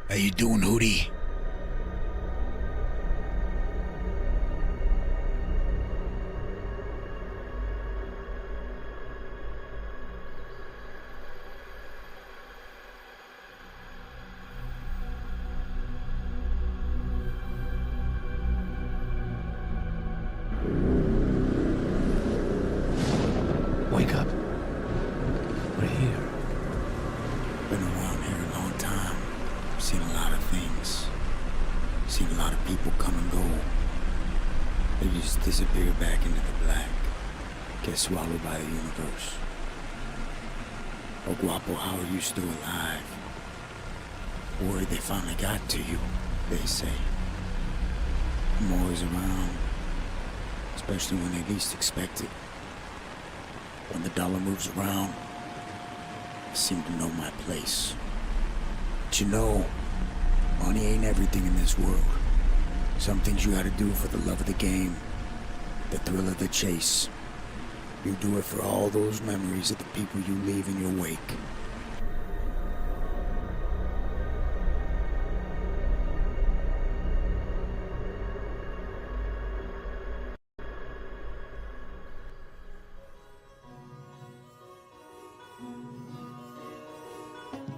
How you doing, Hootie? Wake up. We're here. Been around here a long time. Seen a lot of things. Seen a lot of people come and go. They just disappear back into the black. Get swallowed by the universe. Elguapoe, how are you still alive? Worried they finally got to you, they say. I'm always around. Especially when they least expect it. When the dollar moves around, I seem to know my place. But you know, money ain't everything in this world. Some things you gotta do for the love of the game, the thrill of the chase. You do it for all those memories of the people you leave in your wake.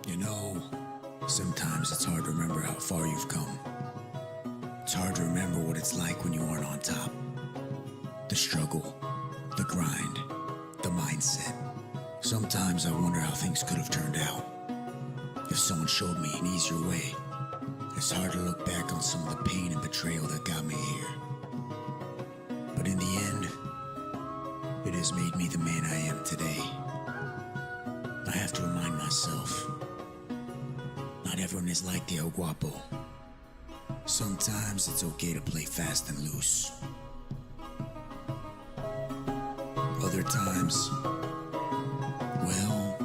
You know, sometimes it's hard to remember how far you've come. It's hard to remember what it's like when you aren't on top. The struggle, the grind, the mindset. Sometimes I wonder how things could have turned out. If someone showed me an easier way, it's hard to look back on some of the pain and betrayal that got me here. But in the end, it has made me the man I am today. I have to remind myself, not everyone is like the Elguapoe. Sometimes it's okay to play fast and loose. Other times, well,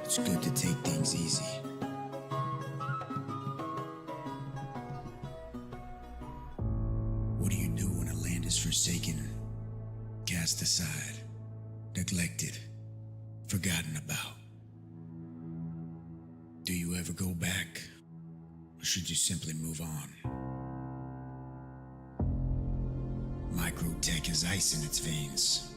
it's good to take things easy. What do you do when a land is forsaken, cast aside, neglected, forgotten about? Do you ever go back, or should you simply move on? Microtech has ice in its veins.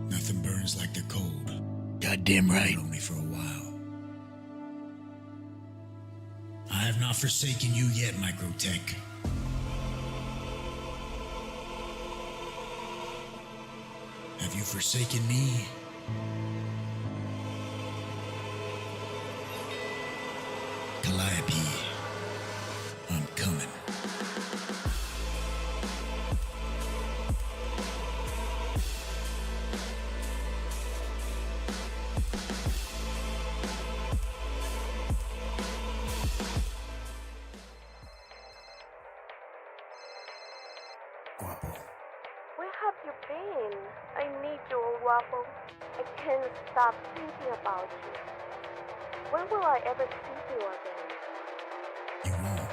Nothing burns like the cold. Goddamn right. But only for a while. I have not forsaken you yet, Microtech. Have you forsaken me? Calliope, I'm coming. Guapo. Where have you been? I need you, Elguapoe. I can't stop thinking about you. When will I ever see you again? You won't.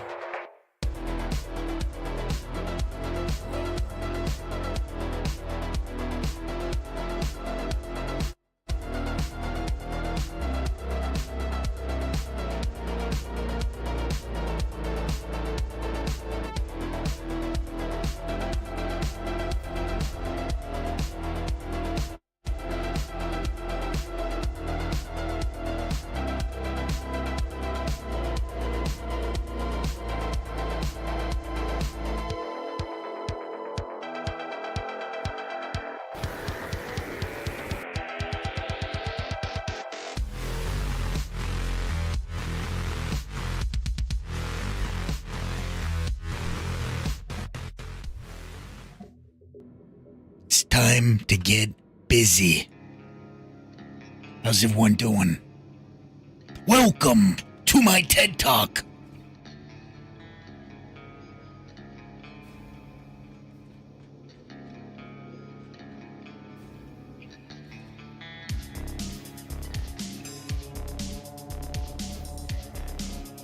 It's time to get busy. How's everyone doing? Welcome to my TED Talk.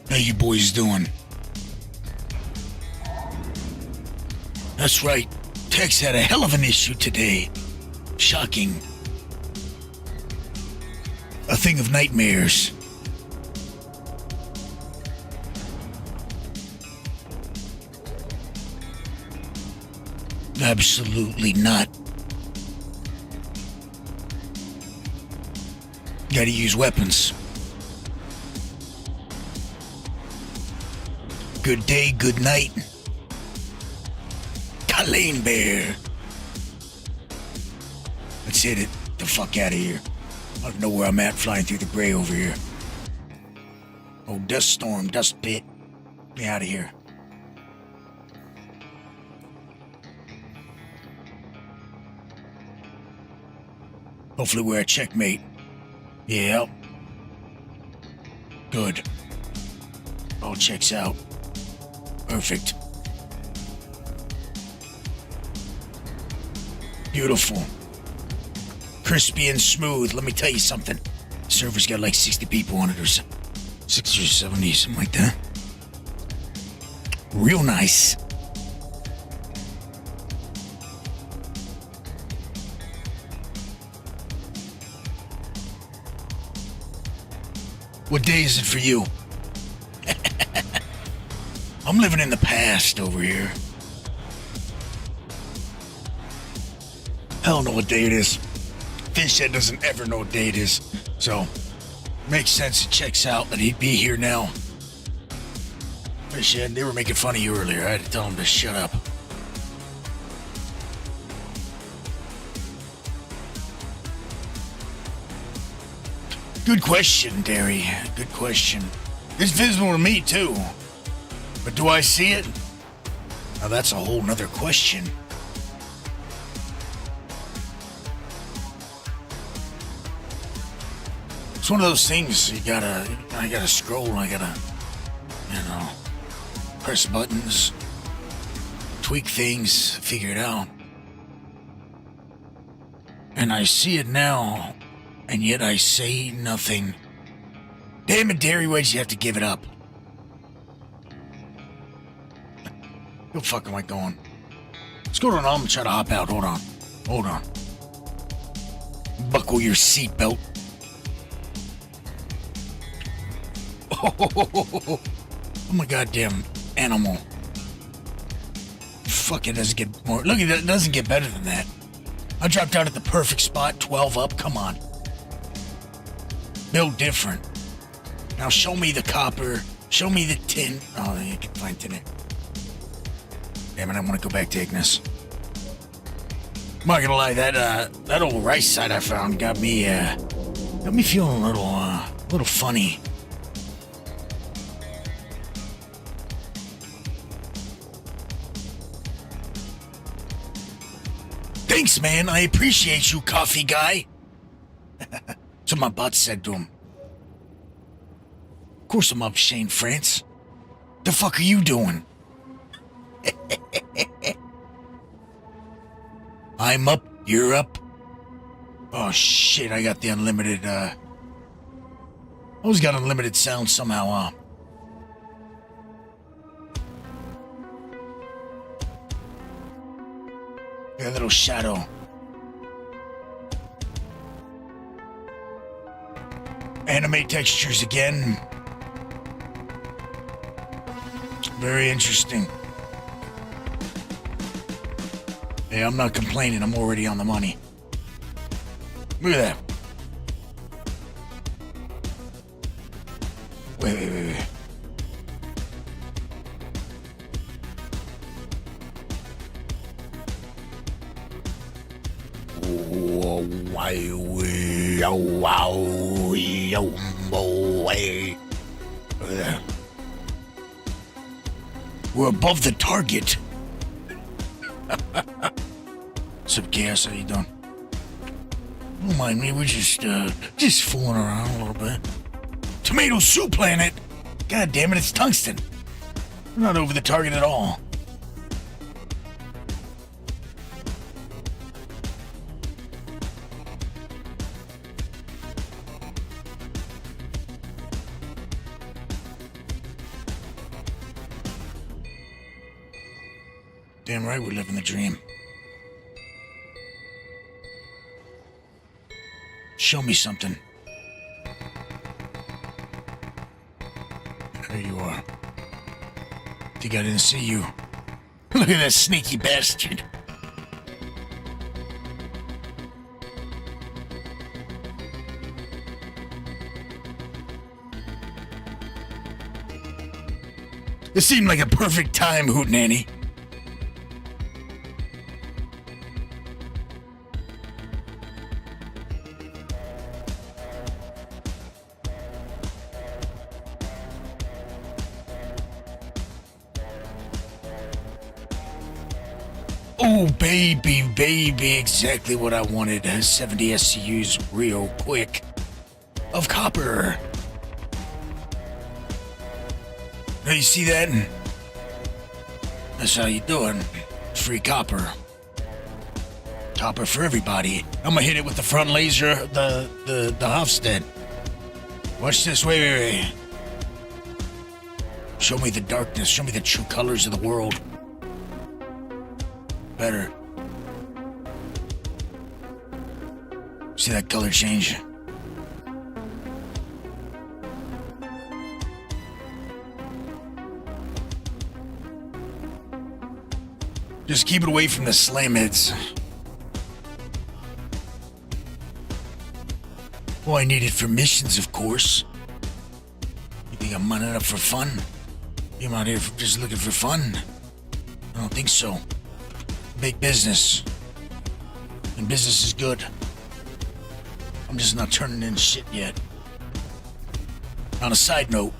How you boys doing? That's right. Tex had a hell of an issue today. Shocking. A thing of nightmares. Absolutely not. Gotta use weapons. Good day, good night. Colleen Bear. Let's hit it. The fuck out of here. I don't know where I'm at, flying through the gray over here. Oh, dust storm, dust pit. Get out of here. Hopefully we're a checkmate. Yep. Good. All checks out. Perfect. Beautiful. Crispy and smooth. Let me tell you something. The server's got like 60 people on it or so. 60 or 70, something like that. Real nice. What day is it for you? I'm living in the past over here. I don't know what day it is. Fishhead doesn't ever know what day it is. So, makes sense, it checks out that he'd be here now. Fishhead, they were making fun of you earlier. I had to tell them to shut up. Good question, Derry. Good question. It's visible to me, too. But do I see it? Now that's a whole nother question. It's one of those things I gotta scroll, I gotta, press buttons, tweak things, figure it out. And I see it now, and yet I say nothing. Damn it, Derry, why'd you have to give it up? Where the fuck am I going? Let's go to an arm and try to hop out. Hold on. Buckle your seatbelt. Oh my goddamn animal. Fuck, it doesn't get more. Look at that, it doesn't get better than that. I dropped out at the perfect spot, 12 up, come on. Built different. Now show me the copper, show me the tin. Oh, you can find tin there. Damn it, I want to go back to Ignis. I'm not gonna lie, that old rice site I found got me feeling a little funny. Thanks, man. I appreciate you, coffee guy. That's what my bot said to him. Of course I'm up, Shane France. The fuck are you doing? I'm up, you're up. Oh shit, I got the unlimited, always got unlimited sound somehow, Got a little shadow. Anime textures again. Very interesting. Hey, I'm not complaining. I'm already on the money. Look at that. Wait. We're above the target. What's up, Chaos? How you doing? Don't mind me, we're just fooling around a little bit. Tomato Soup Planet! God damn it, it's tungsten. We're not over the target at all. Damn right we're living the dream. Show me something. you are. Think I didn't see you. Look at that sneaky bastard. It seemed like a perfect time, Hootenanny. Oh, baby, exactly what I wanted. 70 SCUs real quick. Of copper. Now you see that? That's how you doing. Free copper. Copper for everybody. I'm gonna hit it with the front laser, the Hofstad. Watch this, wait. Show me the darkness, show me the true colors of the world. Better. See that color change? Just keep it away from the slam heads. Well, I need it for missions, of course. You think I'm running up for fun? I'm out here just looking for fun? I don't think so. Big business. And business is good. I'm just not turning in shit yet. On a side note,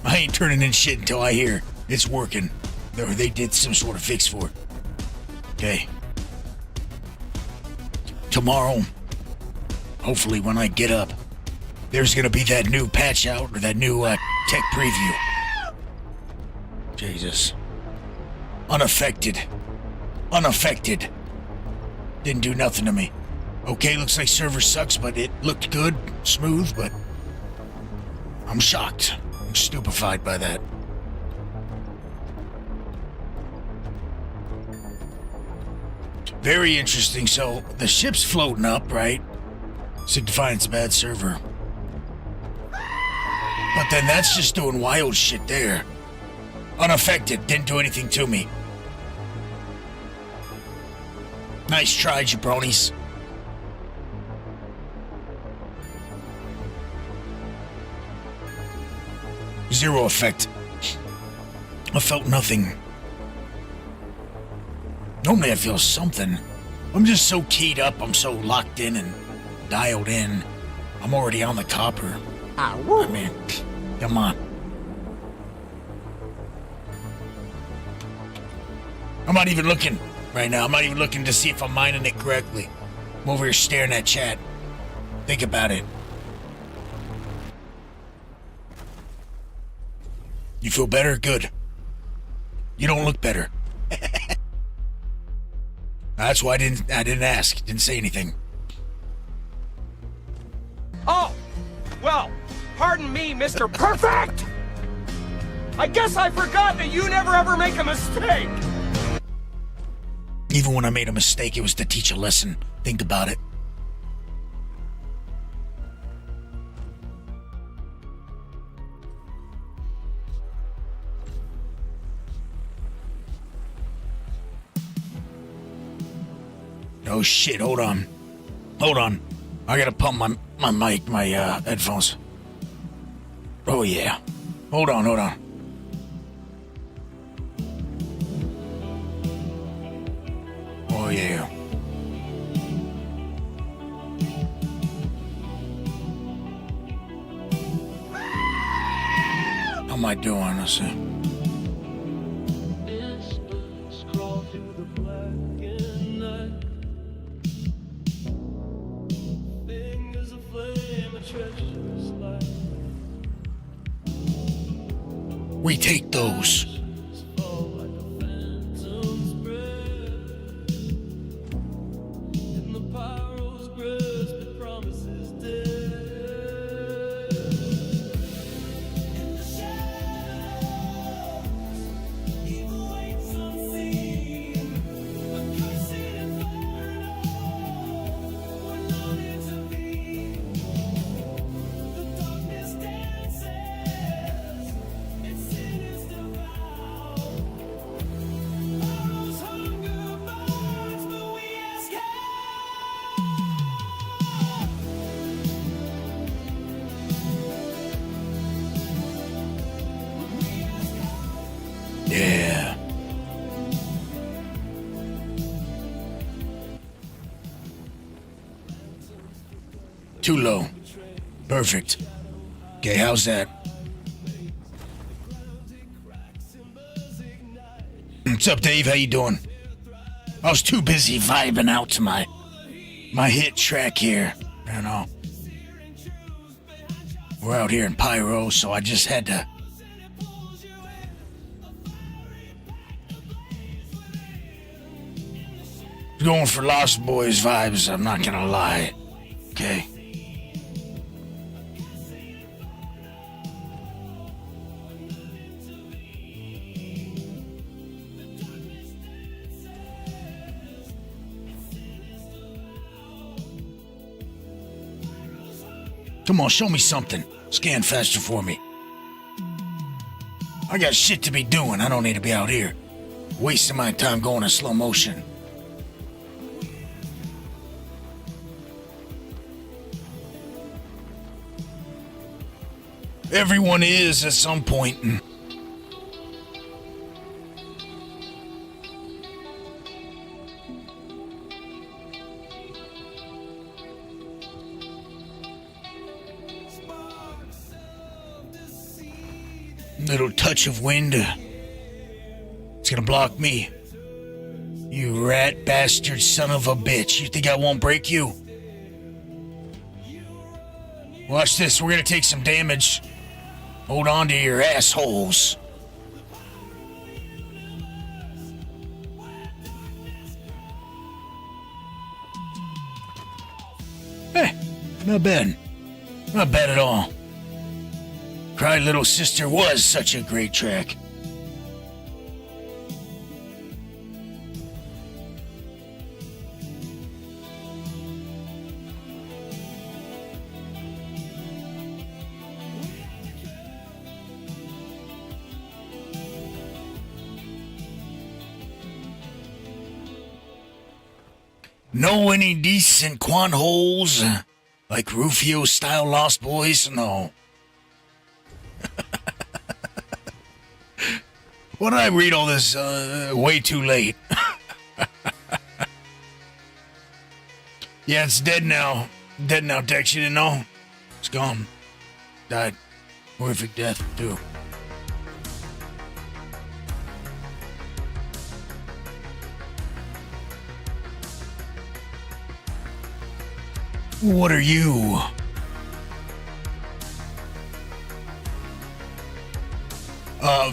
I ain't turning in shit until I hear it's working. Or they did some sort of fix for it. Okay. Tomorrow, hopefully when I get up, there's gonna be that new patch out or that new tech preview. Jesus. Unaffected. Didn't do nothing to me. Okay, looks like server sucks, but it looked good, smooth, but I'm shocked. I'm stupefied by that. Very interesting. So the ship's floating up, right? Signifying it's a bad server. But then that's just doing wild shit there. Unaffected, didn't do anything to me. Nice try, jabronis. Zero effect. I felt nothing. Normally I feel something. I'm just so keyed up, I'm so locked in and dialed in. I'm already on the copper. I mean, come on. I'm not even looking right now. I'm not even looking to see if I'm mining it correctly. I'm over here staring at chat. Think about it. You feel better? Good. You don't look better. That's why I didn't ask. Didn't say anything. Oh, well, pardon me, Mr. Perfect! I guess I forgot that you never ever make a mistake! Even when I made a mistake, it was to teach a lesson. Think about it. Oh shit, hold on. I gotta pump my mic, my headphones. Oh yeah. Hold on. Oh yeah. How am I doing? Let's see. We take those. Too low. Perfect. Okay, how's that? What's up, Dave? How you doing? I was too busy vibing out to my hit track here. You know. We're out here in Pyro, so I just had to... Going for Lost Boys vibes, I'm not gonna lie. Okay. Come on, show me something. Scan faster for me. I got shit to be doing. I don't need to be out here wasting my time going in slow motion. Everyone is at some point. Little touch of wind. It's gonna block me. You rat bastard son of a bitch. You think I won't break you? Watch this. We're gonna take some damage. Hold on to your assholes. Not bad. Not bad at all. Cry Little Sister was such a great track. Know any decent quant holes? Like Rufio-style Lost Boys? No. Why did I read all this way too late? Yeah, it's dead now. Dead now, Dex. You didn't know? It's gone. Died. Horrific death, too. What are you?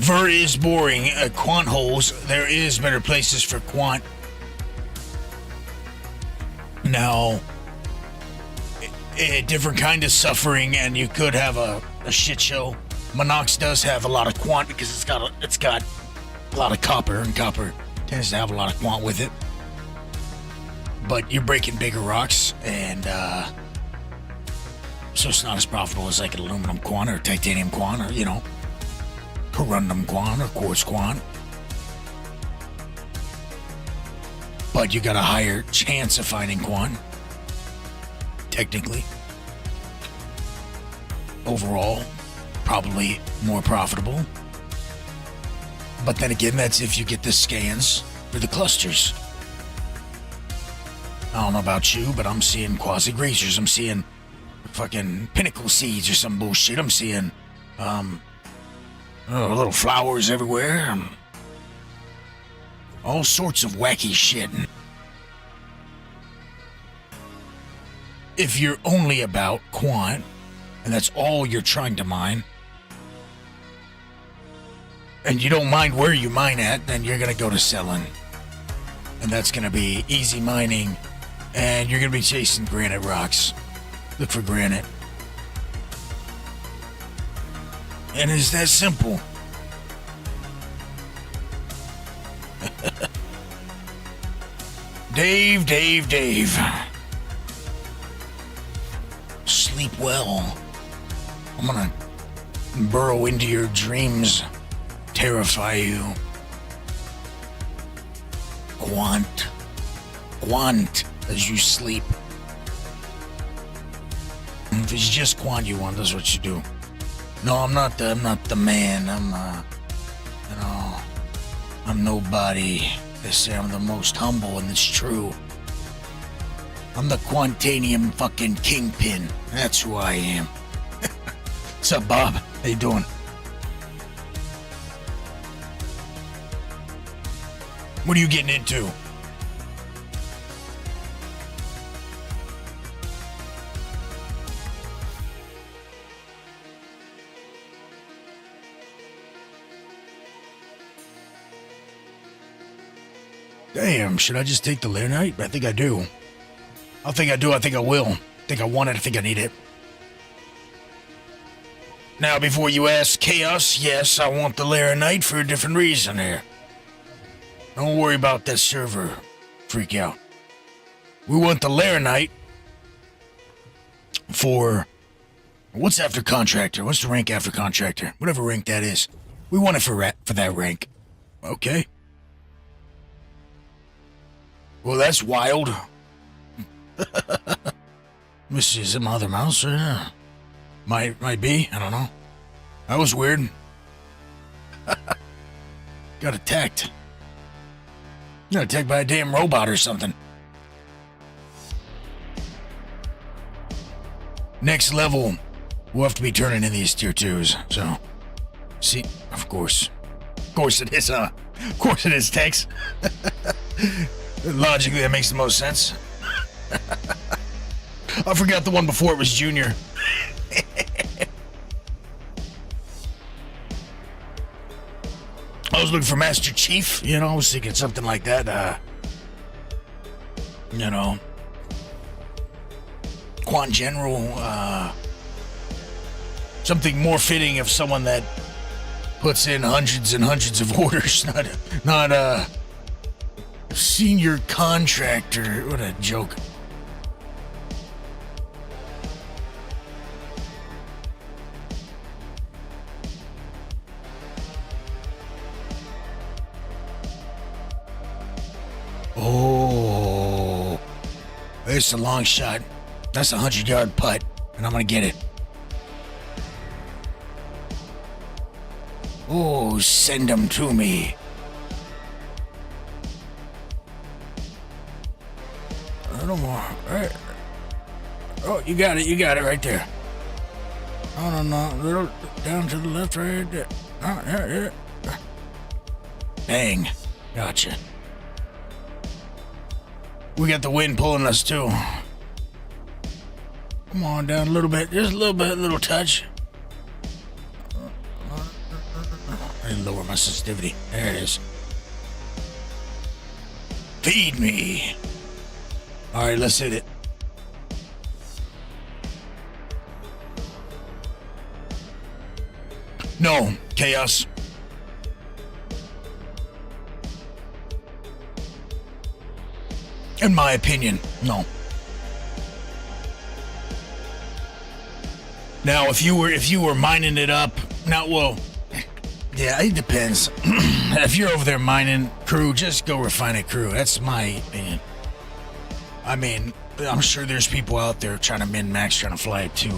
Ver is boring. Quant holes. There is better places for quant. Now, a different kind of suffering, and you could have a shit show. Monox does have a lot of quant because it's got a lot of copper, and copper tends to have a lot of quant with it. But you're breaking bigger rocks, and so it's not as profitable as like an aluminum quant or titanium quant or, you know, corundum quant or quartz quant. But you got a higher chance of finding quant, technically. Overall, probably more profitable. But then again, that's if you get the scans for the clusters. I don't know about you, but I'm seeing quasi-grazers. I'm seeing fucking pinnacle seeds or some bullshit. I'm seeing, little flowers everywhere. All sorts of wacky shit. If you're only about quant, and that's all you're trying to mine, and you don't mind where you mine at, then you're gonna go to selling. And that's gonna be easy mining. And you're gonna be chasing granite rocks. Look for granite. And it's that simple. Dave. Sleep well. I'm gonna burrow into your dreams, terrify you. Quant. As you sleep. If it's just quant you want, that's what you do. No, I'm not the man. I'm nobody. They say I'm the most humble, and it's true. I'm the Quantanium fucking kingpin. That's who I am. What's up, Bob? How you doing? What are you getting into? Damn, should I just take the Laranite? I think I do. I think I do. I think I will. I think I want it. I think I need it. Now, before you ask Chaos, yes, I want the Laranite for a different reason here. Don't worry about that server freak out. We want the Laranite for... What's after Contractor? What's the rank after Contractor? Whatever rank that is. We want it for that rank. Okay. Well, that's wild. This is a mother mouse. Might be. I don't know. That was weird. Got attacked. Got attacked by a damn robot or something. Next level, we'll have to be turning in these tier 2s. So, see, of course it is. Of course it is, Tex. Logically, that makes the most sense. I forgot the one before it was Junior. I was looking for Master Chief, I was thinking something like that. Quan General, something more fitting of someone that puts in hundreds and hundreds of orders, not senior contractor. What a joke. Oh, it's a long shot. That's a 100-yard putt, and I'm gonna get it. Oh, send them to me. A little more. Right. Oh, you got it right there. Oh, no, a little down to the left, right there. Oh, yeah. Bang. Gotcha. We got the wind pulling us, too. Come on, down a little bit. Just a little bit, a little touch. I lower my sensitivity. There it is. Feed me. All right, let's hit it. No, Chaos. In my opinion, no. Now, if you were mining it up, yeah, it depends. If you're over there mining crew, just go refine it crew. That's my opinion. I mean, I'm sure there's people out there trying to min-max, trying to fly it to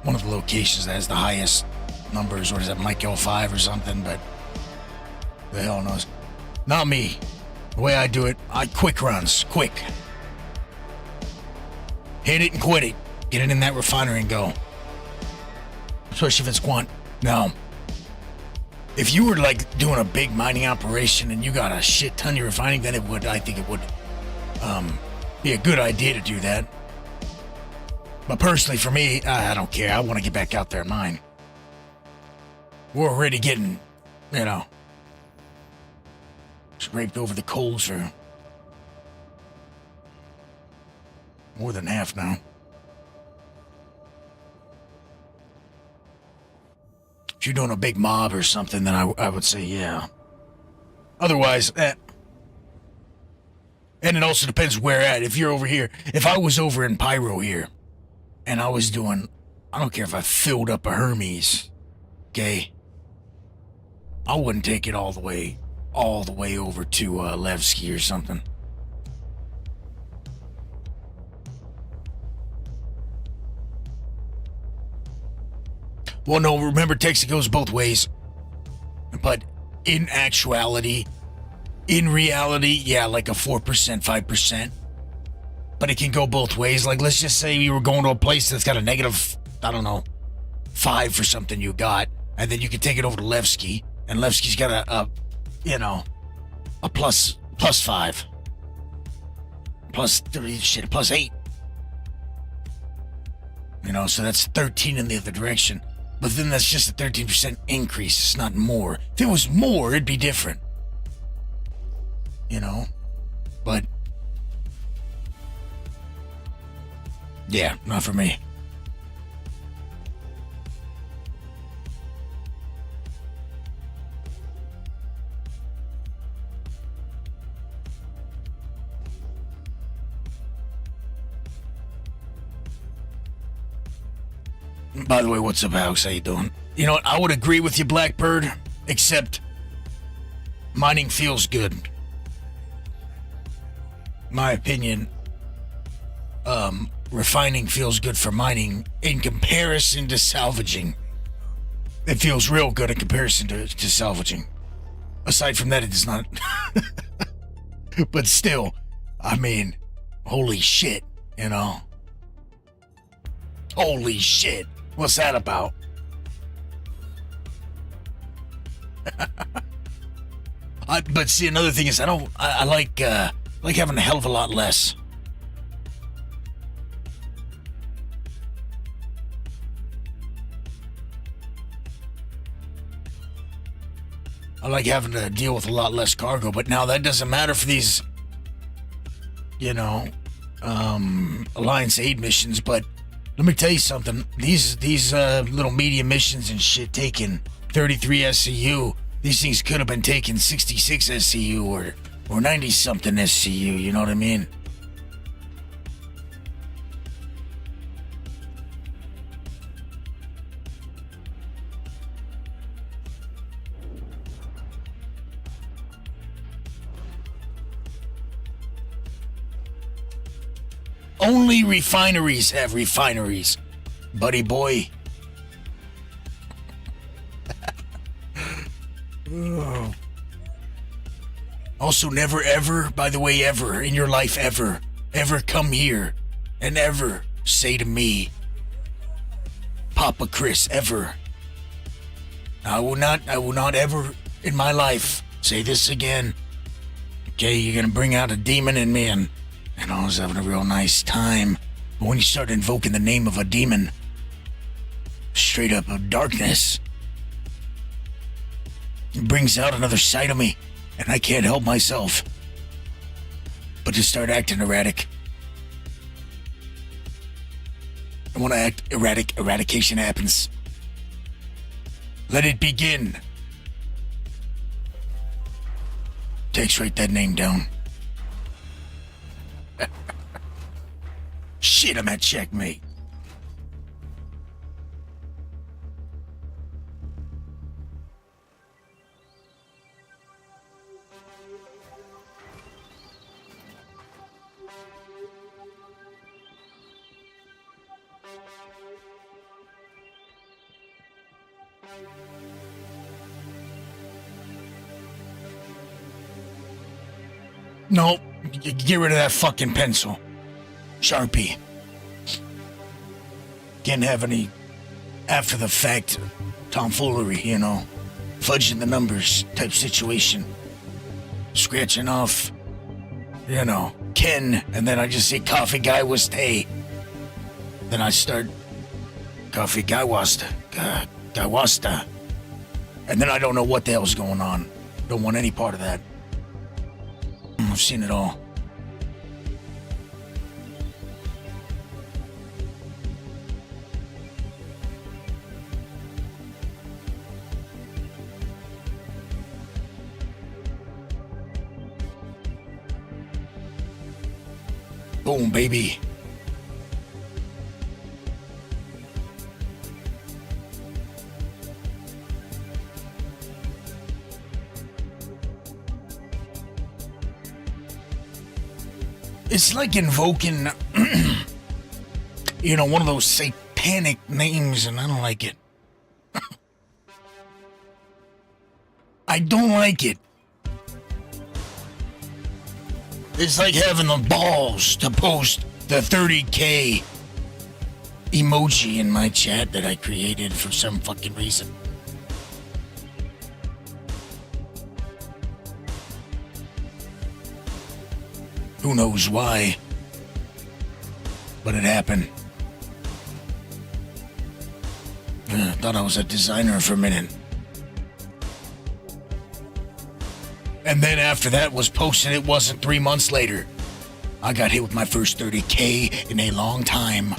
one of the locations that has the highest numbers. What is that, Mike L5 or something? But the hell knows. Not me. The way I do it, I quick runs. Quick. Hit it and quit it. Get it in that refinery and go. Especially if it's quant. Now, if you were like doing a big mining operation and you got a shit ton of refining, then I think it would be a good idea to do that. But personally, for me, I don't care. I want to get back out there and mine. We're already getting, scraped over the coals for more than half now. If you're doing a big mob or something, then I would say yeah. Otherwise, And it also depends where at. If you're over here, if I was over in Pyro here, and I was doing, I don't care if I filled up a Hermes, okay? I wouldn't take it all the way over to Levski or something. Well, no, remember, Texas goes both ways. But in reality, yeah, like a 4%, 5%. but it can go both ways. Like, let's just say you were going to a place that's got a negative, I don't know, 5 for something you got, and then you can take it over to Levski, and Levski's got a plus 5. Plus 3, shit, plus 8. You know, so that's 13 in the other direction. But then that's just a 13% increase. It's not more. If it was more, it'd be different. You know? But yeah, not for me. By the way, what's up, Alex? How you doing? You know what? I would agree with you, Blackbird, except mining feels good. My opinion, refining feels good for mining in comparison to salvaging. It feels real good in comparison to salvaging. Aside from that, it does not. But still, I mean, holy shit, you know? Holy shit. What's that about? But see, another thing is, I like having a hell of a lot less. I like having to deal with a lot less cargo, but now that doesn't matter for these, you know, Alliance aid missions. But let me tell you something. These little medium missions and shit taking 33 SCU. These things could have been taking 66 SCU or 90 something SCU. You know what I mean? Only refineries have refineries, buddy boy. Oh. Also, never ever, by the way, ever in your life, ever come here and ever say to me, Papa Chris, ever. I will not ever in my life say this again. Okay, you're gonna bring out a demon in me, and I was having a real nice time. But when you start invoking the name of a demon, straight up of darkness, it brings out another side of me, and I can't help myself but to start acting erratic. And when I act erratic, eradication happens. Let it begin. Tex, write that name down. Shit, I'm at checkmate. Nope, get rid of that fucking pencil. Sharpie. Can't have any after the fact tomfoolery, you know. Fudging the numbers type situation. Scratching off, you know, Ken, and then I just say Coffee Guy was stay. Then I start Coffee Guy wasta. Guy wasta. And then I don't know what the hell's going on. Don't want any part of that. I've seen it all. Boom, baby. It's like invoking, you know, one of those satanic names, and I don't like it. I don't like it. It's like having the balls to post the 30K emoji in my chat that I created for some fucking reason. Who knows why? But it happened. Thought I was a designer for a minute. And then after that was posted, it wasn't 3 months later. I got hit with my first 30K in a long time.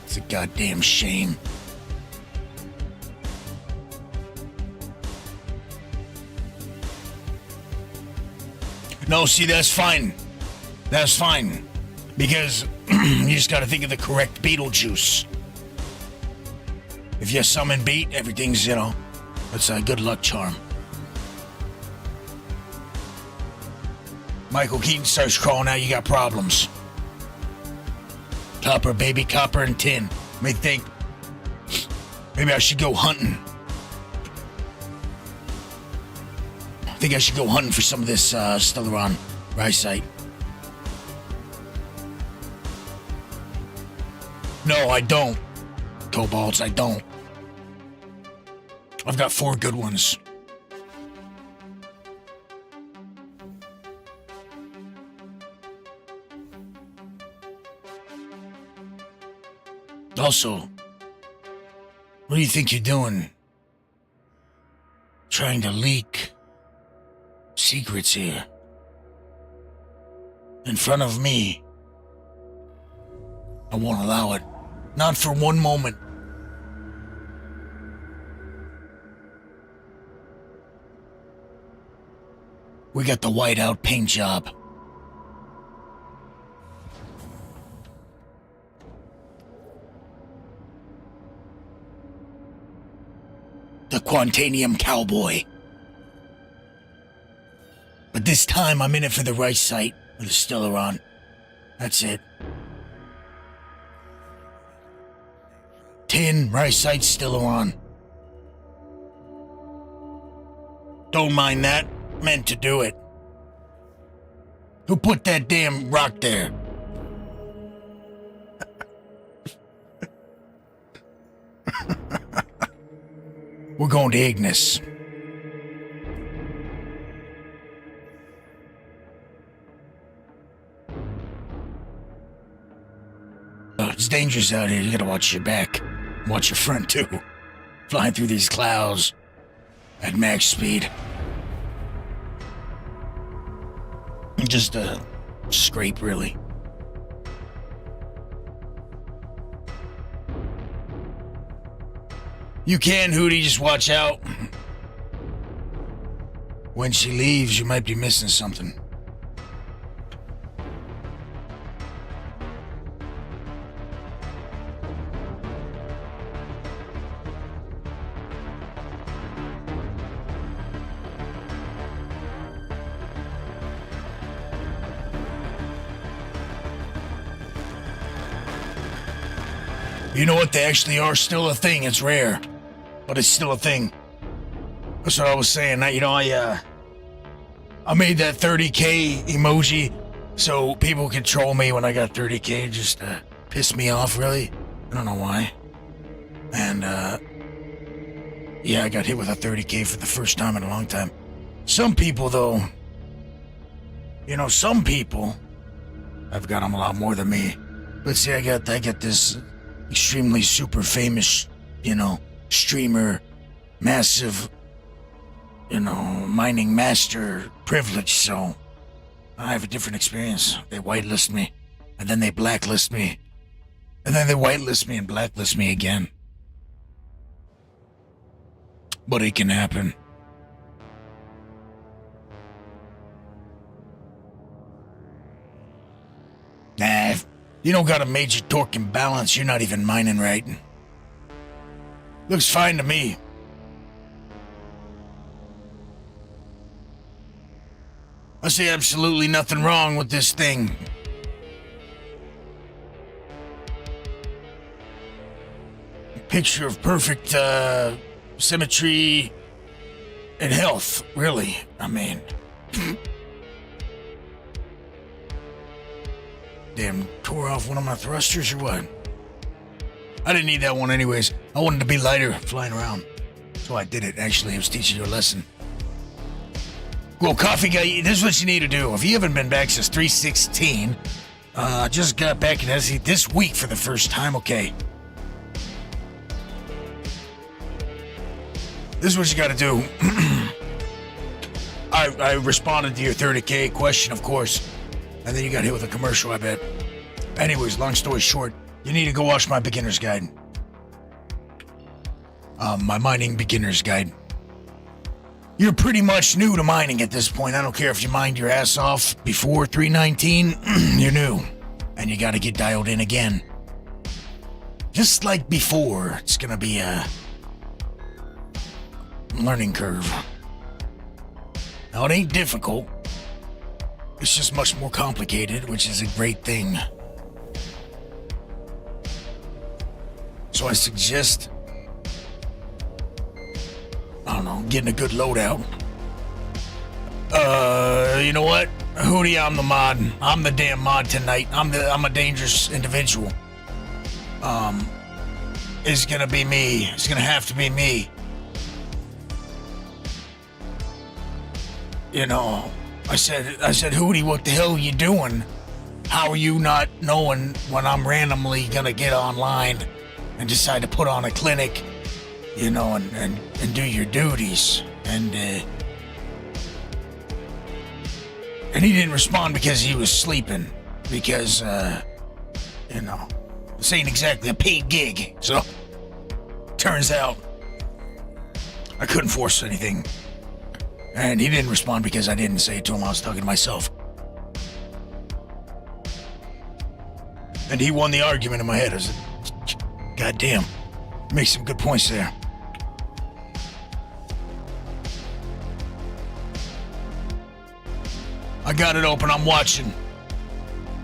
It's a goddamn shame. No, see, that's fine. That's fine. Because you just gotta think of the correct Beetlejuice. If you summon beat, everything's, it's a good luck charm. Michael Keaton starts crawling out, you got problems. Copper, baby, copper and tin. May think, maybe I should go hunting. I think I should go hunting for some of this Stellaron rhyosite. No, I don't. Kobolds, I don't. I've got 4 good ones. Also, what do you think you're doing? Trying to leak secrets here. In front of me. I won't allow it. Not for one moment. We got the whiteout paint job. The Quantanium Cowboy. But this time I'm in it for the right site with the Stellaron. That's it. Tin, rhyosite, Stellaron. Don't mind that. Meant to do it. Who put that damn rock there? We're going to Ignis. Oh, it's dangerous out here. You gotta watch your back. Watch your front, too. Flying through these clouds at max speed. Just a scrape, really. You can, Hootie, just watch out. When she leaves, you might be missing something. You know what? They actually are still a thing. It's rare, but it's still a thing. That's what I was saying. I made that 30K emoji so people could troll me when I got 30K, just to piss me off, really. I don't know why. And, yeah, I got hit with a 30K for the first time in a long time. Some people, though, some people have got them a lot more than me. But see, I got this extremely super famous, streamer, massive, mining master privilege, so I have a different experience. They whitelist me, and then they blacklist me, and then they whitelist me and blacklist me again. But it can happen. Nah, if you don't got a major torque imbalance, you're not even mining right. Looks fine to me. I see absolutely nothing wrong with this thing. Picture of perfect symmetry and health, really. I mean, Damn, tore off one of my thrusters or what? I didn't need that one anyways. I wanted to be lighter flying around. So I did it. Actually, I was teaching you a lesson. Well, coffee guy, this is what you need to do. If you haven't been back since 316, just got back in SE this week for the first time, okay. This is what you gotta do. I responded to your 30K question, of course. And then you got hit with a commercial, I bet. Anyways, long story short, you need to go watch my beginner's guide. My mining beginner's guide. You're pretty much new to mining at this point. I don't care if you mined your ass off before 319, you're new. And you gotta get dialed in again. Just like before, it's gonna be a learning curve. Now, it ain't difficult. It's just much more complicated, which is a great thing. So I suggest, I don't know, getting a good loadout. You know what? Hootie, I'm the mod. I'm the damn mod tonight. I'm a dangerous individual. It's gonna be me. It's gonna have to be me. You know, I said, Hootie, what the hell are you doing? How are you not knowing when I'm randomly gonna get online and decide to put on a clinic, you know, and do your duties? And he didn't respond because he was sleeping. Because, you know, this ain't exactly a paid gig. So, turns out, I couldn't force anything. And he didn't respond because I didn't say it to him. I was talking to myself. And he won the argument in my head. I was like, God damn, makes some good points there. I got it open. I'm watching.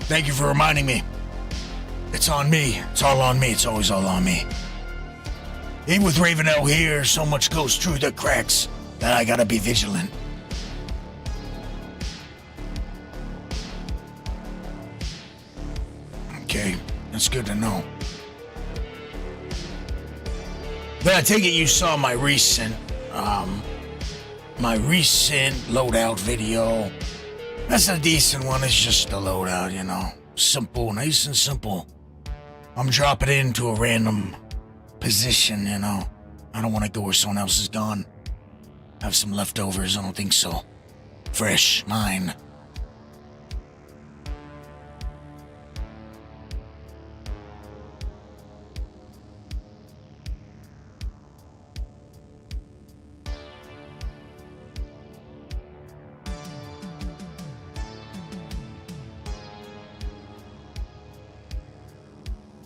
Thank you for reminding me. It's on me. It's all on me. It's always all on me. Even with Ravenel here, so much goes through the cracks that I gotta be vigilant. Okay, that's good to know. But I take it you saw my recent loadout video. That's a decent one. It's just a loadout, you know. Simple, nice and simple. I'm dropping it into a random position, you know. I don't want to go where someone else is gone. Have some leftovers, I don't think so. Fresh, mine.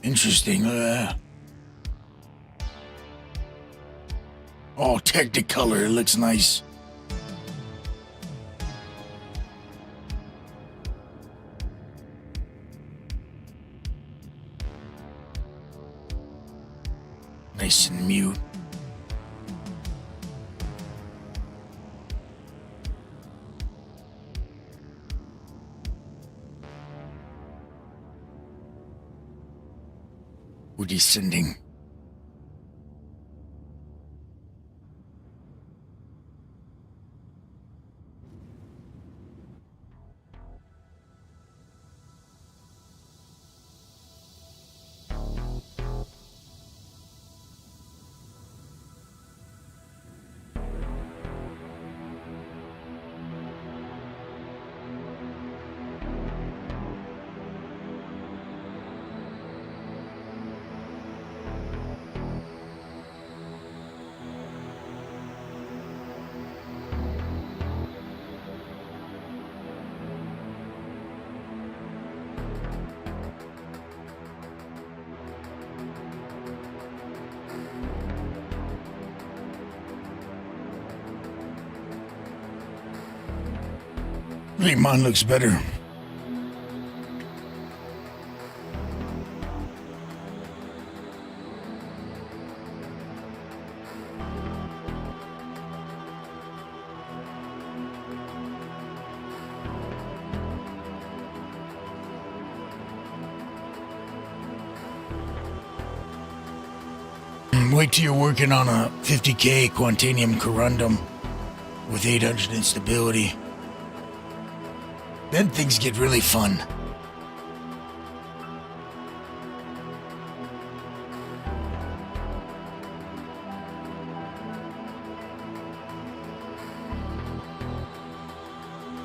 Interesting, oh, Technicolor, it looks nice. Nice and mute. We're descending. I think mine looks better. Wait till you're working on a 50k Quantanium Corundum with 800 instability. Then things get really fun.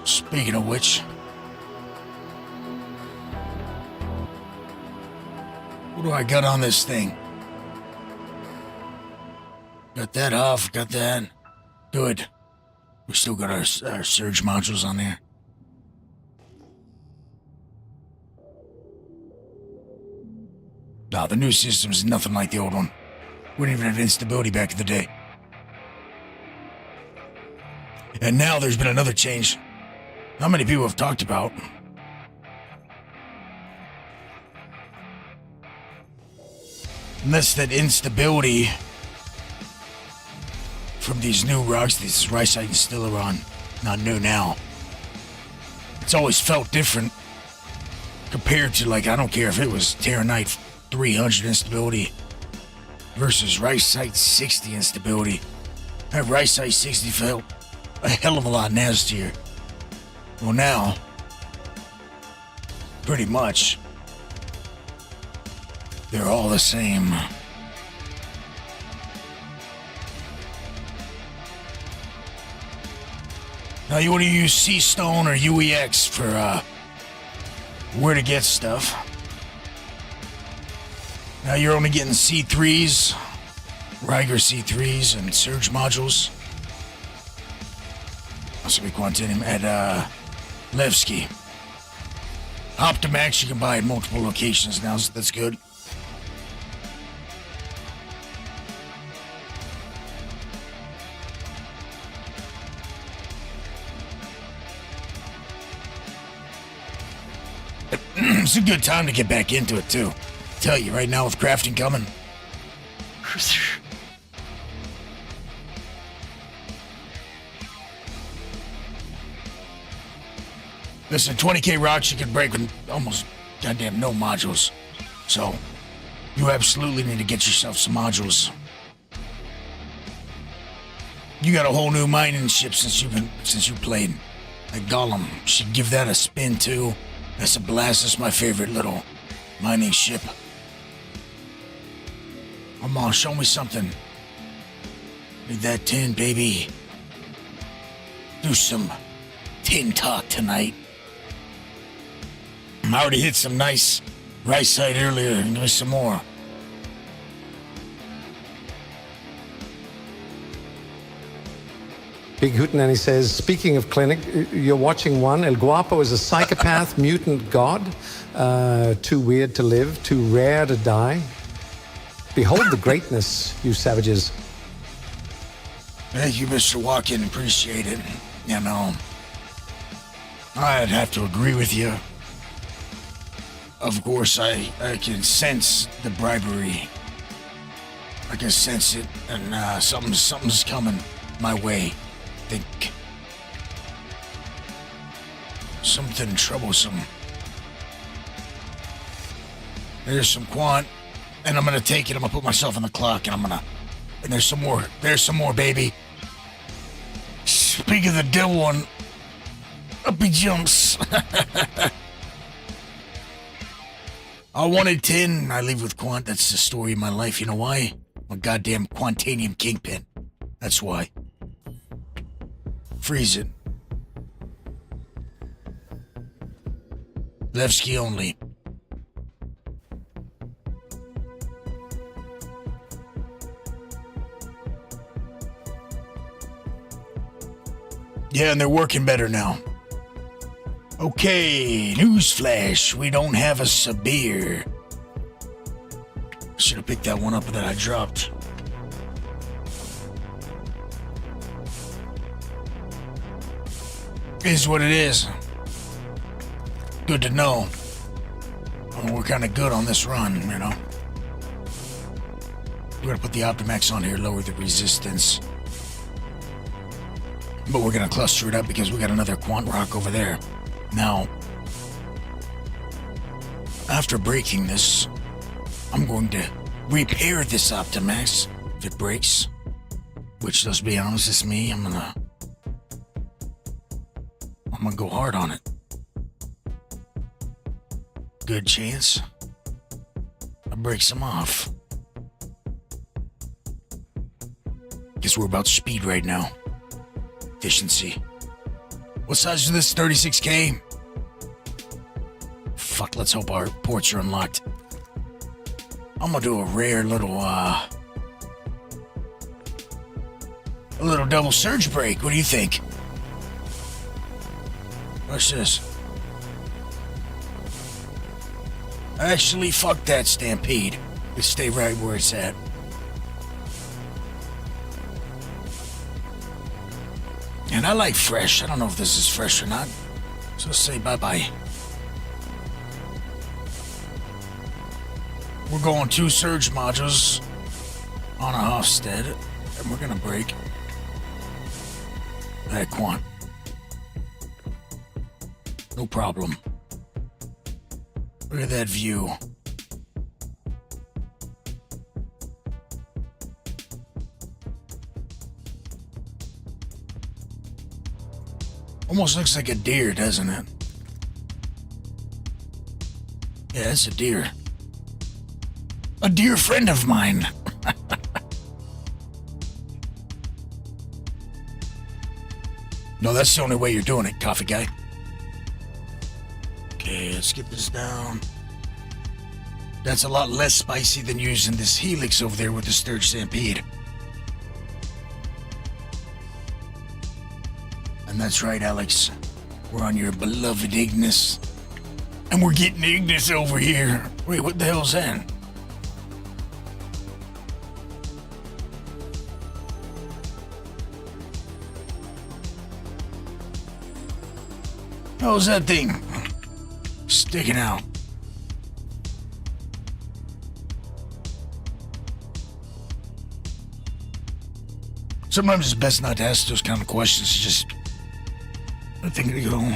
Speaking of which, what do I got on this thing? Got that off, got that. Good. We still got our surge modules on there. Nah, the new system's nothing like the old one. We didn't even have instability back in the day. And now there's been another change. Not many people have talked about. And that's that instability from these new rocks, these Rhyolite and Stellaron. Not new now. It's always felt different compared to, like, I don't care if it was Terranite 300 instability versus Rhyolite 60 instability. That Rhyolite 60 felt a hell of a lot nastier. Well, now, pretty much, they're all the same. Now, you want to use Sea Stone or UEX for where to get stuff. Now, you're only getting C3s, Riger C3s, and Surge modules. Also, be Quantanium at Levski. Optimax you can buy at multiple locations now, so that's good. It's a good time to get back into it, too. Tell you, right now with crafting coming. Listen, 20k rocks you can break with almost goddamn no modules. So, you absolutely need to get yourself some modules. You got a whole new mining ship since you played. Like Gollum, should give that a spin too. That's a blast. That's my favorite little mining ship. Come on, show me something. Need that tin, baby. Do some tin talk tonight. I already hit some nice right side earlier. Give me some more. Big Hootenanny says, speaking of clinic, you're watching one. Elguapoe is a psychopath mutant god. Too weird to live, too rare to die. Behold the greatness, you savages. Thank you, Mr. Walken. Appreciate it. You know, I'd have to agree with you. Of course, I can sense the bribery. I can sense it, and something's coming my way. I think something troublesome. There's some quant, and I'm gonna take it. I'm gonna put myself on the clock, and and there's some more. There's some more, baby. Speak of the devil one, up he jumps. I wanted 10, I leave with Quant. That's the story of my life. You know why? I'm a goddamn Quantanium kingpin. That's why. Freeze it. Levski only. Yeah, and they're working better now. Okay, newsflash, we don't have a Sabir. Should have picked that one up that I dropped. Is what it is. Good to know. We're kind of good on this run, you know. We're gonna put the Optimax on here, lower the resistance. But we're gonna cluster it up because we got another Quant Rock over there. Now, after breaking this, I'm going to repair this Optimax if it breaks. Which, let's be honest, it's me. I'm gonna go hard on it. Good chance I break some off. Guess we're about speed right now. Efficiency. What size is this? 36K? Fuck, let's hope our ports are unlocked. I'm gonna do a rare little, a little double surge break. What do you think? What's this? Actually, fuck that stampede. Let's stay right where it's at. And I like fresh. I don't know if this is fresh or not. So let's say bye-bye. We're going 2 surge modules on a Hofstede, and we're gonna break that quant. No problem. Look at that view. Almost looks like a deer, doesn't it? Yeah, it's a deer. A dear friend of mine. No, that's the only way you're doing it, coffee guy. Okay, let's get this down. That's a lot less spicy than using this Helix over there with the Sturge Stampede. And that's right, Alex. We're on your beloved Ignis. And we're getting Ignis over here. Wait, what the hell's that? How's that thing sticking out? Sometimes it's best not to ask those kind of questions. Just let things go.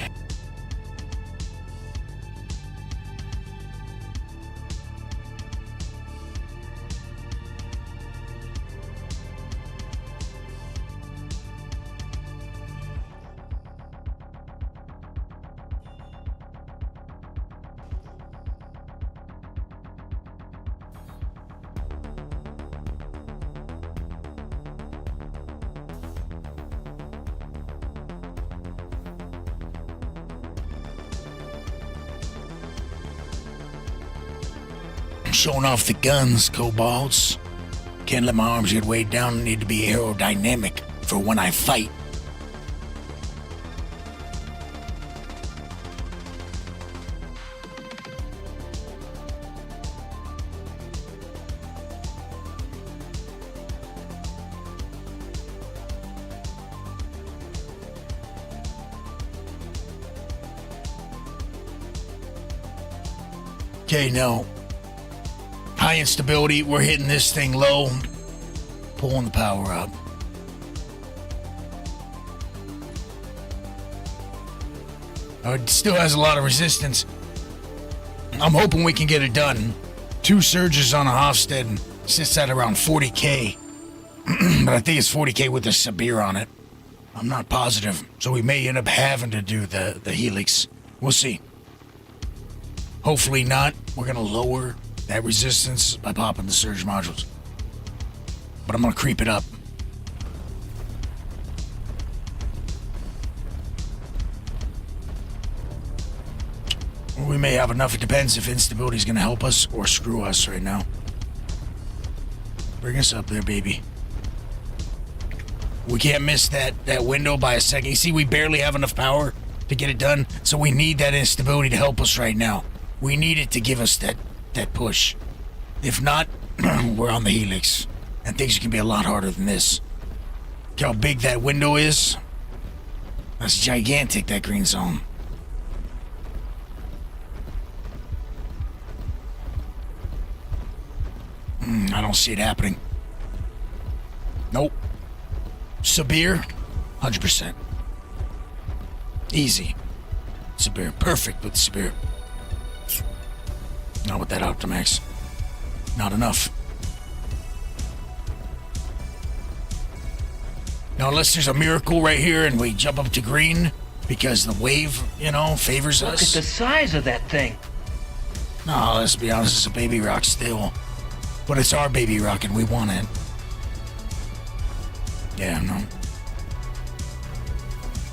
Showing off the guns, kobolds. Can't let my arms get weighed down. Need to be aerodynamic for when I fight. Okay, now. High instability, we're hitting this thing low, pulling the power up. It still has a lot of resistance. I'm hoping we can get it done. 2 surges on a Hofstede sits at around 40K. But I think it's 40K with the Sabir on it. I'm not positive, so we may end up having to do the Helix. We'll see. Hopefully not. We're gonna lower that resistance by popping the surge modules. But I'm gonna creep it up. We may have enough. It depends if instability is gonna help us or screw us right now. Bring us up there, baby. We can't miss that window by a second. You see, we barely have enough power to get it done, so we need that instability to help us right now. We need it to give us that push. If not, we're on the Helix. And things can be a lot harder than this. Look how big that window is. That's gigantic, that green zone. I don't see it happening. Nope. Sabir, 100%. Easy. Sabir, perfect with Sabir. Not with that Optimax. Not enough. Now, unless there's a miracle right here and we jump up to green because the wave, favors Look us. at the size of that thing. No, let's be honest, it's a baby rock still. But it's our baby rock and we want it. Yeah, no.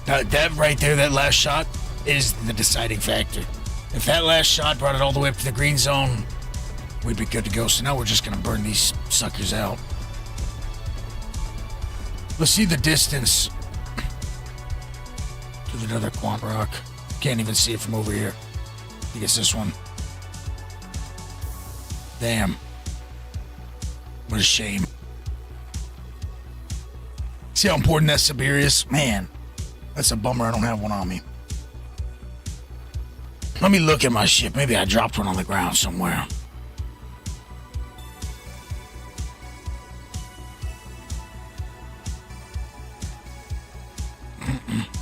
That right there, that last shot, is the deciding factor. If that last shot brought it all the way up to the green zone, we'd be good to go. So now we're just going to burn these suckers out. Let's see the distance to the other quant rock. Can't even see it from over here. I think it's this one. Damn. What a shame. See how important that Sabir is? Man, that's a bummer I don't have one on me. Let me look at my ship. Maybe I dropped one on the ground somewhere.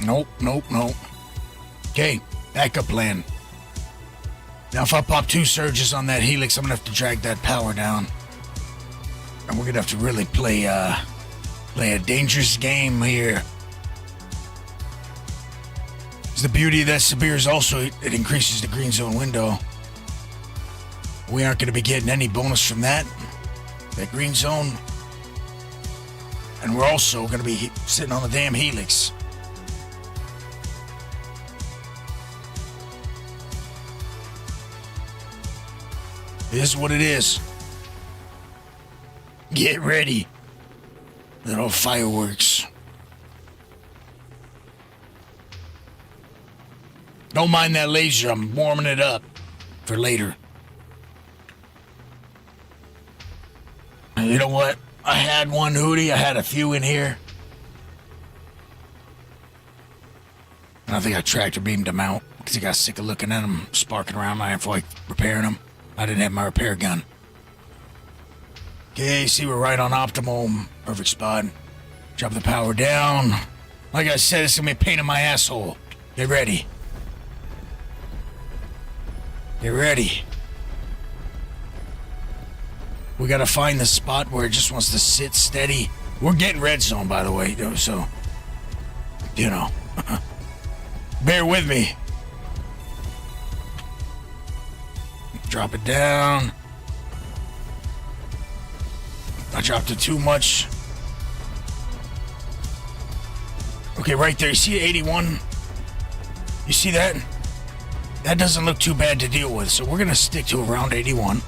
Nope. Okay, backup plan. Now if I pop 2 surges on that helix, I'm gonna have to drag that power down. And we're gonna have to really play a dangerous game here. The beauty of that Sabir is also it increases the green zone window. We aren't gonna be getting any bonus from that green zone. And we're also gonna be sitting on the damn helix. It is what it is. Get ready. Little fireworks. Don't mind that laser, I'm warming it up for later. You know what? I had one Hootie, I had a few in here. And I think I tractor beamed them out because I got sick of looking at them sparking around. I feel like repairing them. I didn't have my repair gun. Okay, see, we're right on optimal. Perfect spot. Drop the power down. Like I said, it's gonna be a pain in my asshole. Get ready. Get ready. We gotta find the spot where it just wants to sit steady. We're getting red zone, by the way, so, bear with me. Drop it down. I dropped it too much. Okay, right there. You see 81? You see that? That doesn't look too bad to deal with, so we're gonna stick to around 81.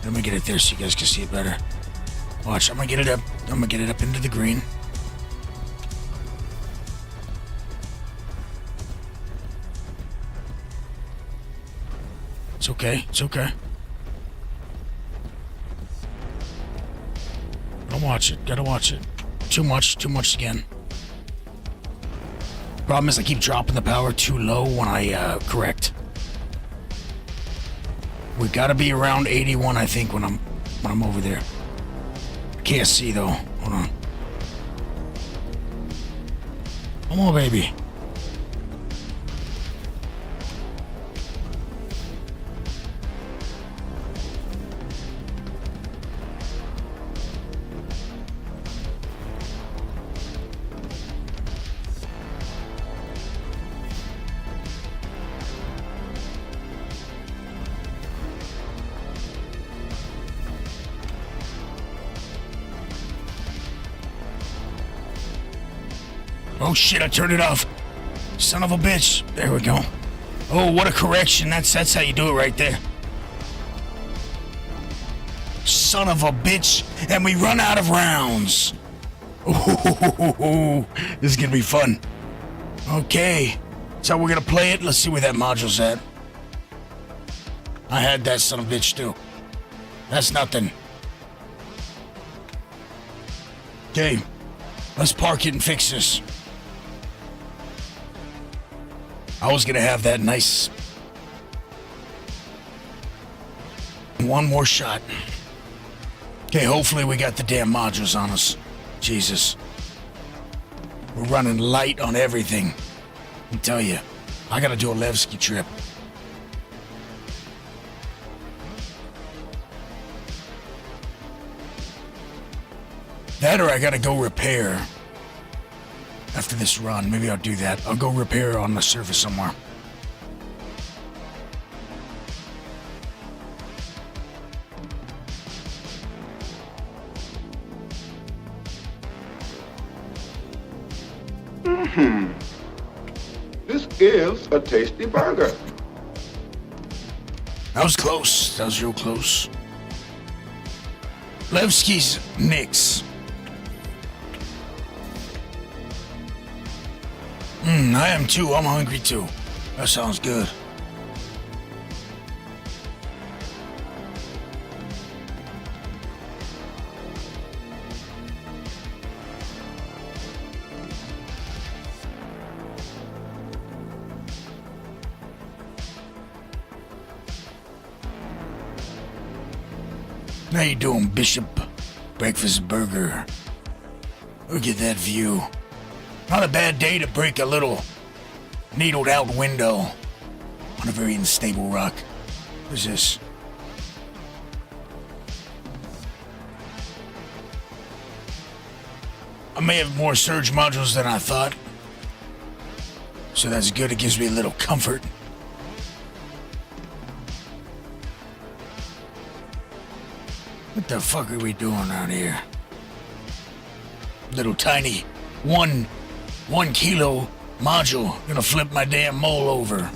Let me get it there so you guys can see it better. Watch, I'm gonna get it up. I'm gonna get it up into the green. It's okay. It's okay. Gotta watch it. Gotta watch it. Too much. Too much again. Problem is I keep dropping the power too low when I correct. We gotta be around 81, I think, when I'm over there. Can't see though. Hold on. Come on, baby. Oh shit, I turned it off. Son of a bitch. There we go. Oh, what a correction. That's how you do it right there. Son of a bitch. And we run out of rounds. Ooh, this is gonna be fun. Okay. That's how we're gonna play it. Let's see where that module's at. I had that son of a bitch too. That's nothing. Okay. Let's park it and fix this. I was gonna have that nice one more shot. Okay, hopefully we got the damn modules on us. Jesus. We're running light on everything. I tell you, I gotta do a Levski trip. That or I gotta go repair. After this run, maybe I'll do that. I'll go repair on the surface somewhere. This is a tasty burger. That was close. That was real close. Levski's Knicks. I am too. I'm hungry too. That sounds good. How you doing, Bishop? Breakfast burger. Look at that view. Not a bad day to break a little needled out window on a very unstable rock. What's this? I may have more surge modules than I thought. So that's good. It gives me a little comfort. What the fuck are we doing out here? Little tiny 1 kilo module. Gonna flip my damn mole over.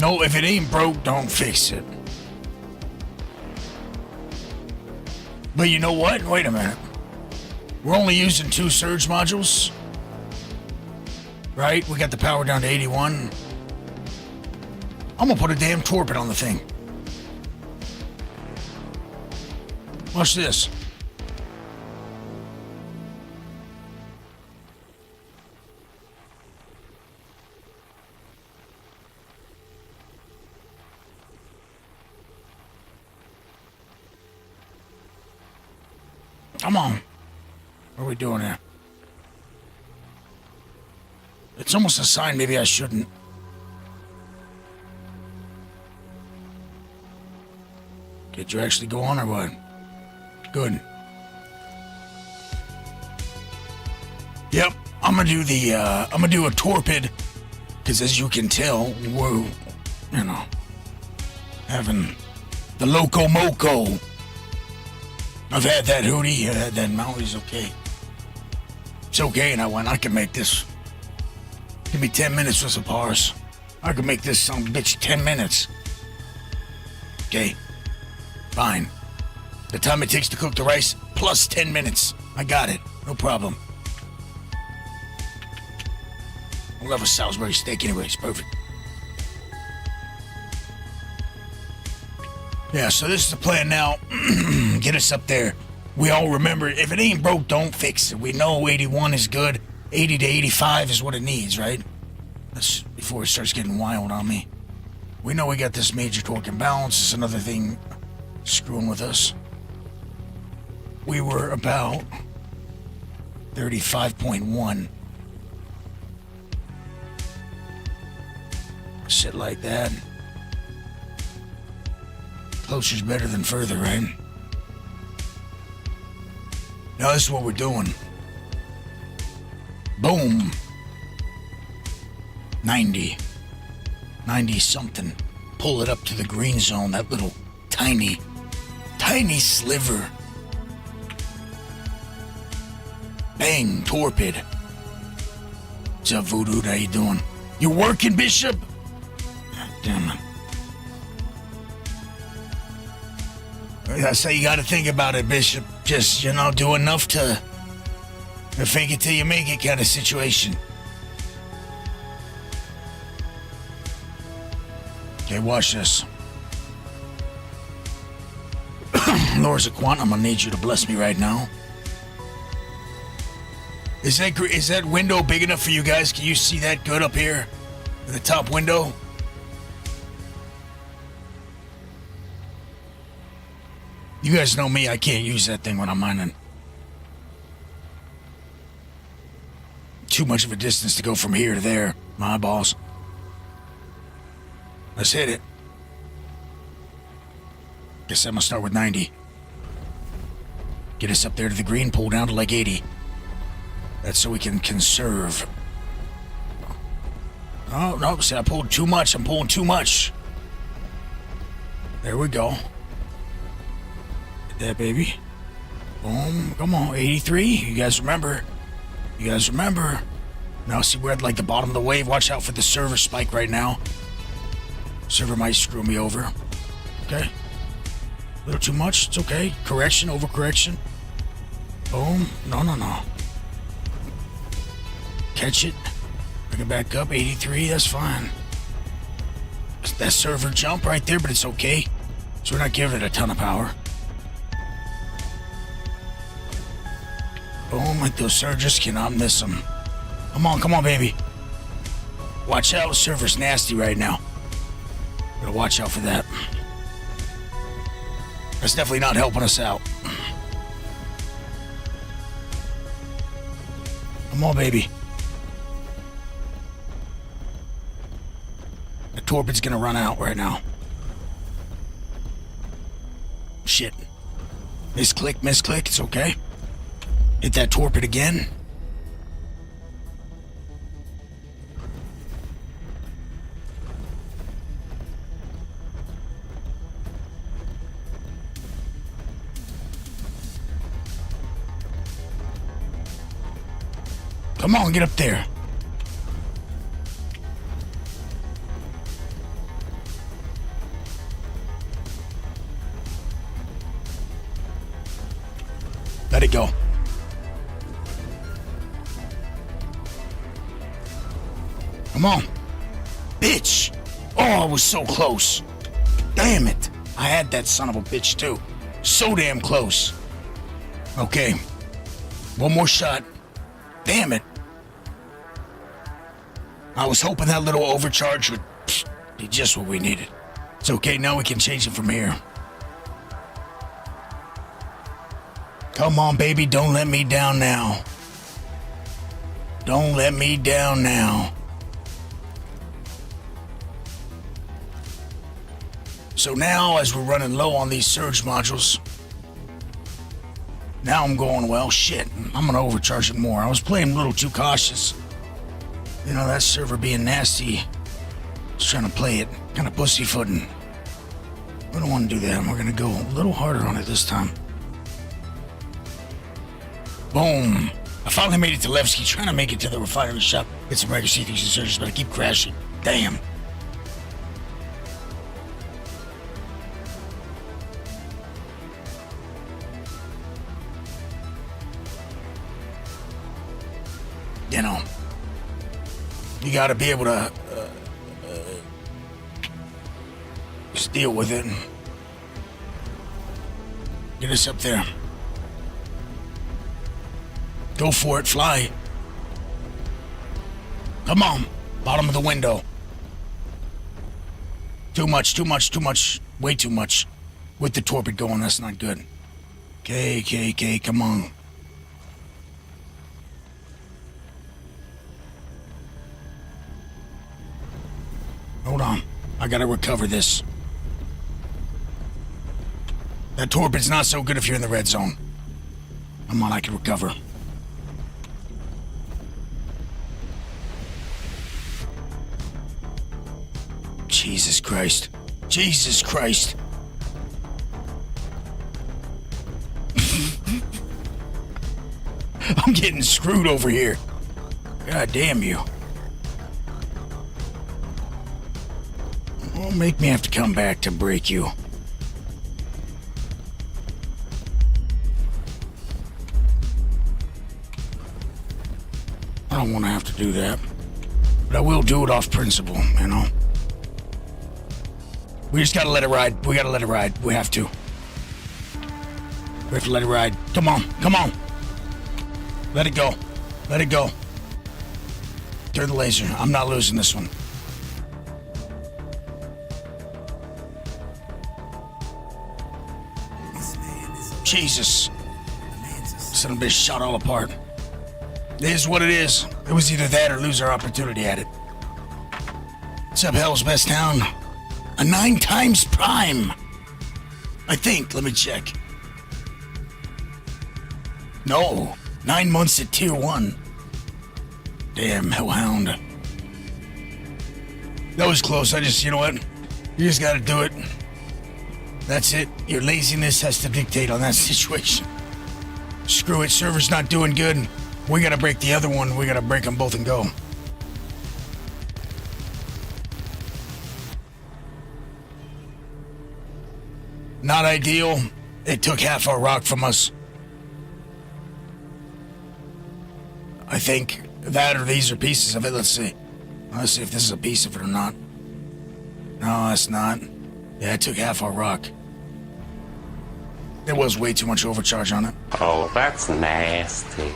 No, if it ain't broke, don't fix it. But you know what? Wait a minute. We're only using 2 surge modules. Right? We got the power down to 81. I'm gonna put a damn torpid on the thing. Watch this. Come on. What are we doing here? It's almost a sign maybe I shouldn't. Did you actually go on or what? Good. Yep, I'm gonna do a torpid, because as you can tell, we're, having the Loco Moco. I've had that hootie, I've had that Maui's okay. It's okay, and I can make this. Give me 10 minutes with some bars. I can make this son of a bitch 10 minutes. Okay, fine. The time it takes to cook the rice, plus 10 minutes. I got it, no problem. We'll have a Salisbury steak anyways, perfect. Yeah, so this is the plan now. Get us up there. We all remember, if it ain't broke, don't fix it. We know 81 is good. 80 to 85 is what it needs, right? That's before it starts getting wild on me. We know we got this major torque imbalance. It's another thing screwing with us. We were about 35.1. Shit like that. Closer's better than further, right? Now this is what we're doing. Boom. 90 something. Pull it up to the green zone, that little tiny sliver. Bang, torpid. What's up, Voodoo? How you doing? You working, Bishop? God damn it. That's how you gotta think about it, Bishop. Just, do enough to fake it till you make it kind of situation. Okay, watch this. Lords of Quant, I'm gonna need you to bless me right now. Is that window big enough for you guys? Can you see that good up here? In the top window? You guys know me, I can't use that thing when I'm mining. too much of a distance to go from here to there, my balls. Let's hit it. Guess I'm gonna start with 90. Get us up there to the green, pull down to like 80. That's so we can conserve. Oh, no, see, I pulled too much. I'm pulling too much. There we go. Hit that, baby. Boom. Come on, 83. You guys remember. You guys remember. Now, see, we're at like the bottom of the wave. Watch out for the server spike right now. Server might screw me over. Okay. A little too much. It's okay. Correction, overcorrection. Boom. No, no, no. Catch it. Bring it back up. 83. That's fine. That server jump right there, but it's okay. So we're not giving it a ton of power. Boom. Like those surges. Cannot miss them. Come on, baby. Watch out. Server's nasty right now. Gotta watch out for that. That's definitely not helping us out. Come on, baby. The torpid's gonna run out right now. Shit. Misclick. It's okay. Hit that torpid again. Come on, get up there. Let it go. Come on. Bitch. Oh, I was so close. Damn it. I had that son of a bitch too. So damn close. Okay. One more shot. Damn it. I was hoping that little overcharge would be just what we needed. It's okay, now we can change it from here. Come on, baby, don't let me down now. Don't let me down now. So now, as we're running low on these surge modules, now I'm going, well, shit, I'm gonna overcharge it more. I was playing a little too cautious. You know, that server being nasty. I was trying to play it kind of pussyfooting. We don't want to do that. We're gonna go a little harder on it this time. Boom. I finally made it to Levski, trying to make it to the refinery shop. Get some regular C3s and surges, but I keep crashing. Damn. You know, you gotta be able to just deal with it and get us up there. Go for it, fly. Come on, bottom of the window. Too much, way too much. With the torpid going, that's not good. Okay, come on. Hold on, I gotta recover this. That torpid's not so good if you're in the red zone. Come on, I can recover. Jesus Christ. Jesus Christ. I'm getting screwed over here. God damn you. Won't make me have to come back to break you. I don't want to have to do that. But I will do it off principle, you know? We just gotta let it ride. We gotta let it ride. We have to. We have to let it ride. Come on. Let it go. Let it go. Turn the laser. I'm not losing this one. Jesus. Son of a bitch shot all apart. It is what it is. It was either that or lose our opportunity at it. What's up, Hell's Best Town? A 9 times prime. I think. Let me check. No. 9 months at tier 1. Damn, Hellhound. That was close. You know what? You just gotta do it. That's it. Your laziness has to dictate on that situation. Screw it. Server's not doing good. We gotta break the other one. We gotta break them both and go. Not ideal. It took half our rock from us. I think that or these are pieces of it. Let's see. Let's see if this is a piece of it or not. No, it's not. Yeah, it took half our rock. There was way too much overcharge on it. Oh, that's nasty.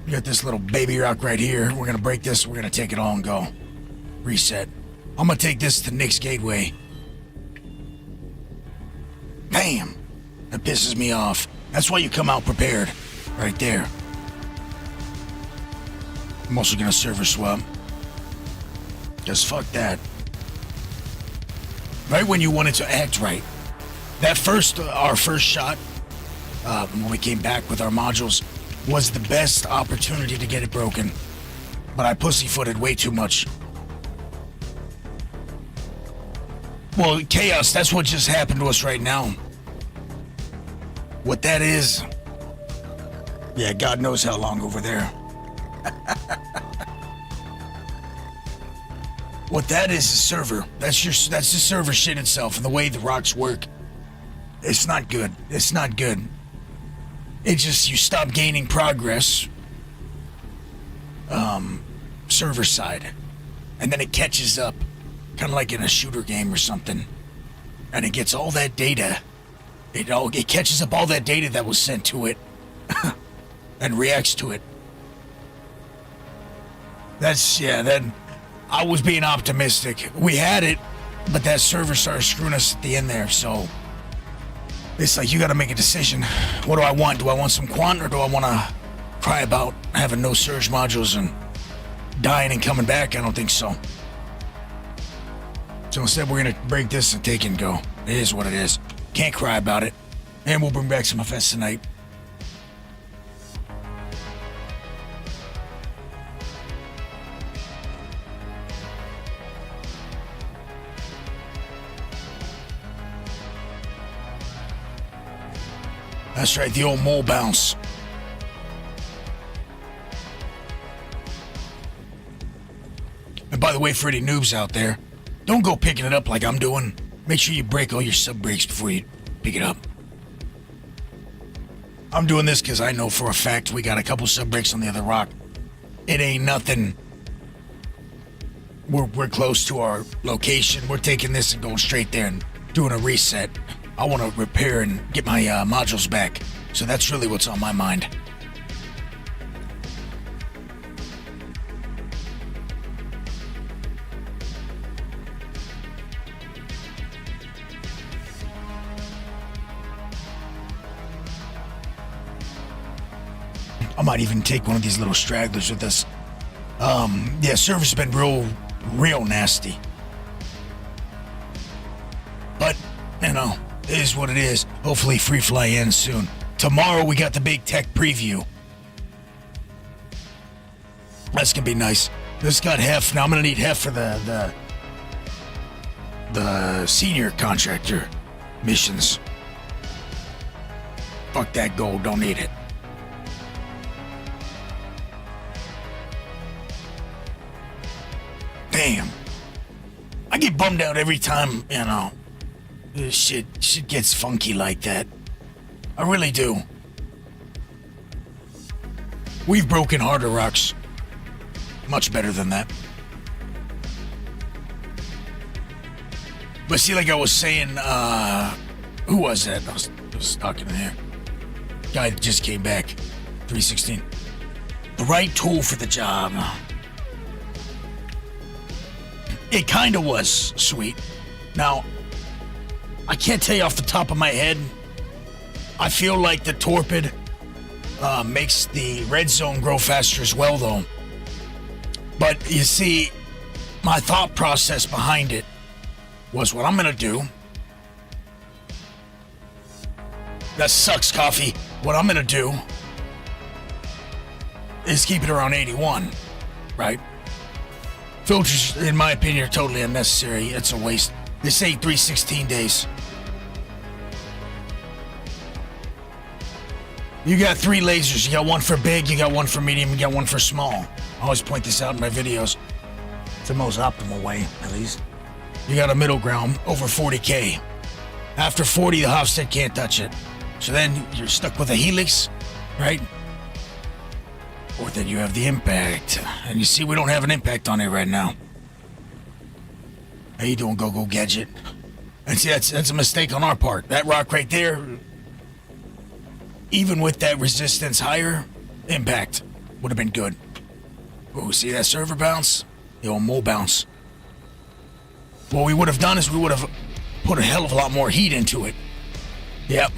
We got this little baby rock right here. We're gonna break this. We're gonna take it all and go. Reset. I'm gonna take this to Nick's Gateway. Damn. That pisses me off. That's why you come out prepared. Right there. I'm also gonna server swap. Just fuck that. Right when you wanted to act right. That our first shot, when we came back with our modules, was the best opportunity to get it broken. But I pussyfooted way too much. Well, chaos, that's what just happened to us right now. What that is, yeah, God knows how long over there. What that is a server. That's the server shit itself, and the way the rocks work. It's not good. It's not good. It just, you stop gaining progress. Server side. And then it catches up. Kind of like in a shooter game or something. And it gets all that data. It catches up all that data that was sent to it. And reacts to it. Then I was being optimistic. We had it, but that server started screwing us at the end there, so it's like you gotta make a decision. What do I want? Do I want some quant, or do I want to cry about having no surge modules and dying and coming back? I don't think so. So instead, we're gonna break this and take it and go. It is what it is. Can't cry about it. And we'll bring back some effects tonight. That's right, the old mole bounce. And by the way, for any noobs out there, don't go picking it up like I'm doing. Make sure you break all your sub breaks before you pick it up. I'm doing this because I know for a fact we got a couple sub breaks on the other rock. It ain't nothing. We're close to our location. We're taking this and going straight there and doing a reset. I want to repair and get my modules back. So that's really what's on my mind. I might even take one of these little stragglers with us. Yeah, server's been real nasty. But, you know, it is what it is. Hopefully Free Fly ends soon. Tomorrow we got the big tech preview. That's gonna be nice. This got Hef. Now I'm gonna need Hef for the senior contractor missions. Fuck that gold, don't need it. Damn. I get bummed out every time, you know, this shit gets funky like that. I really do. We've broken harder rocks. Much better than that. But see, like I was saying, who was that? I was talking in here. Guy that just came back. 316. The right tool for the job. It kind of was sweet. Now, I can't tell you off the top of my head. I feel like the Torpid makes the red zone grow faster as well, though. But you see, my thought process behind it was what I'm gonna do. That sucks, coffee. What I'm gonna do is keep it around 81, right? Filters, in my opinion, are totally unnecessary. It's a waste. They say 316 days. You got 3 lasers. You got one for big, you got one for medium, you got one for small. I always point this out in my videos. It's the most optimal way, at least. You got a middle ground, over 40K. After 40, the Hofstad can't touch it. So then you're stuck with a helix, right? Or then you have the impact. And you see, we don't have an impact on it right now. How you doing, Go-Go Gadget? And see, that's a mistake on our part. That rock right there, even with that resistance higher, impact would have been good. Oh, see that server bounce? The old mole bounce. What we would have done is we would have put a hell of a lot more heat into it. Yep.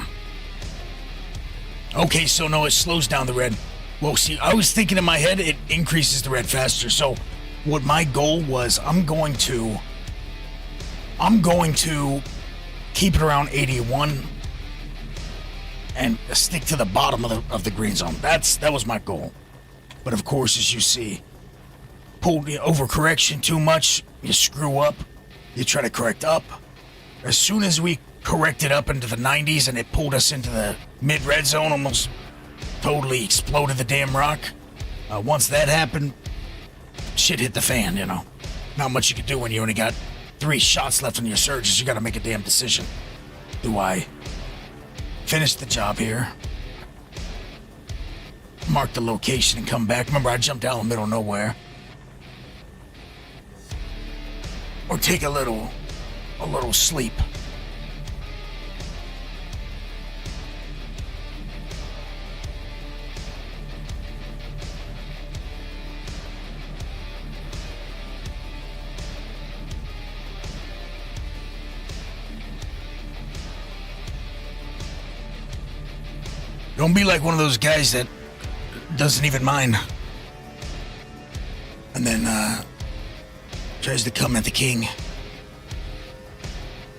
Okay, so no, it slows down the red. Well, see, I was thinking in my head it increases the red faster. So what my goal was, I'm going to keep it around 81 and stick to the bottom of the green zone. That was my goal. But of course, as you see, pull the overcorrection too much, you screw up. You try to correct up. As soon as we corrected up into the 90s and it pulled us into the mid-red zone, almost totally exploded the damn rock. Once that happened, shit hit the fan, you know. Not much you can do when you only got 3 shots left on your surges. You gotta make a damn decision. Do I finish the job here, mark the location and come back? Remember, I jumped out in the middle of nowhere. Or take a little sleep. Don't be like one of those guys that doesn't even mind. And then, tries to come at the king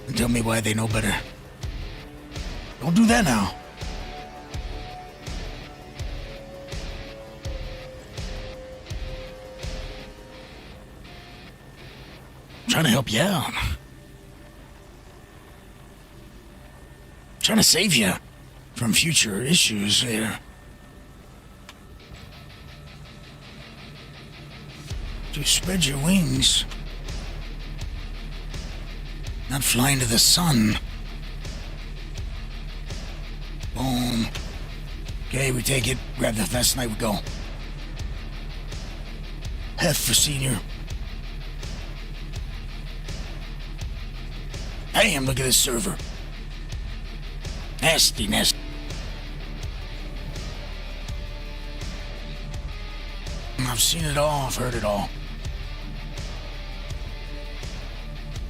and tell me why they know better. Don't do that now. I'm trying to help you out. I'm trying to save you from future issues here. To spread your wings. Not flying to the sun. Boom. Okay, we take it. Grab the fast night, we go. F for senior. Damn, look at this server. Nasty, nasty. I've seen it all, I've heard it all.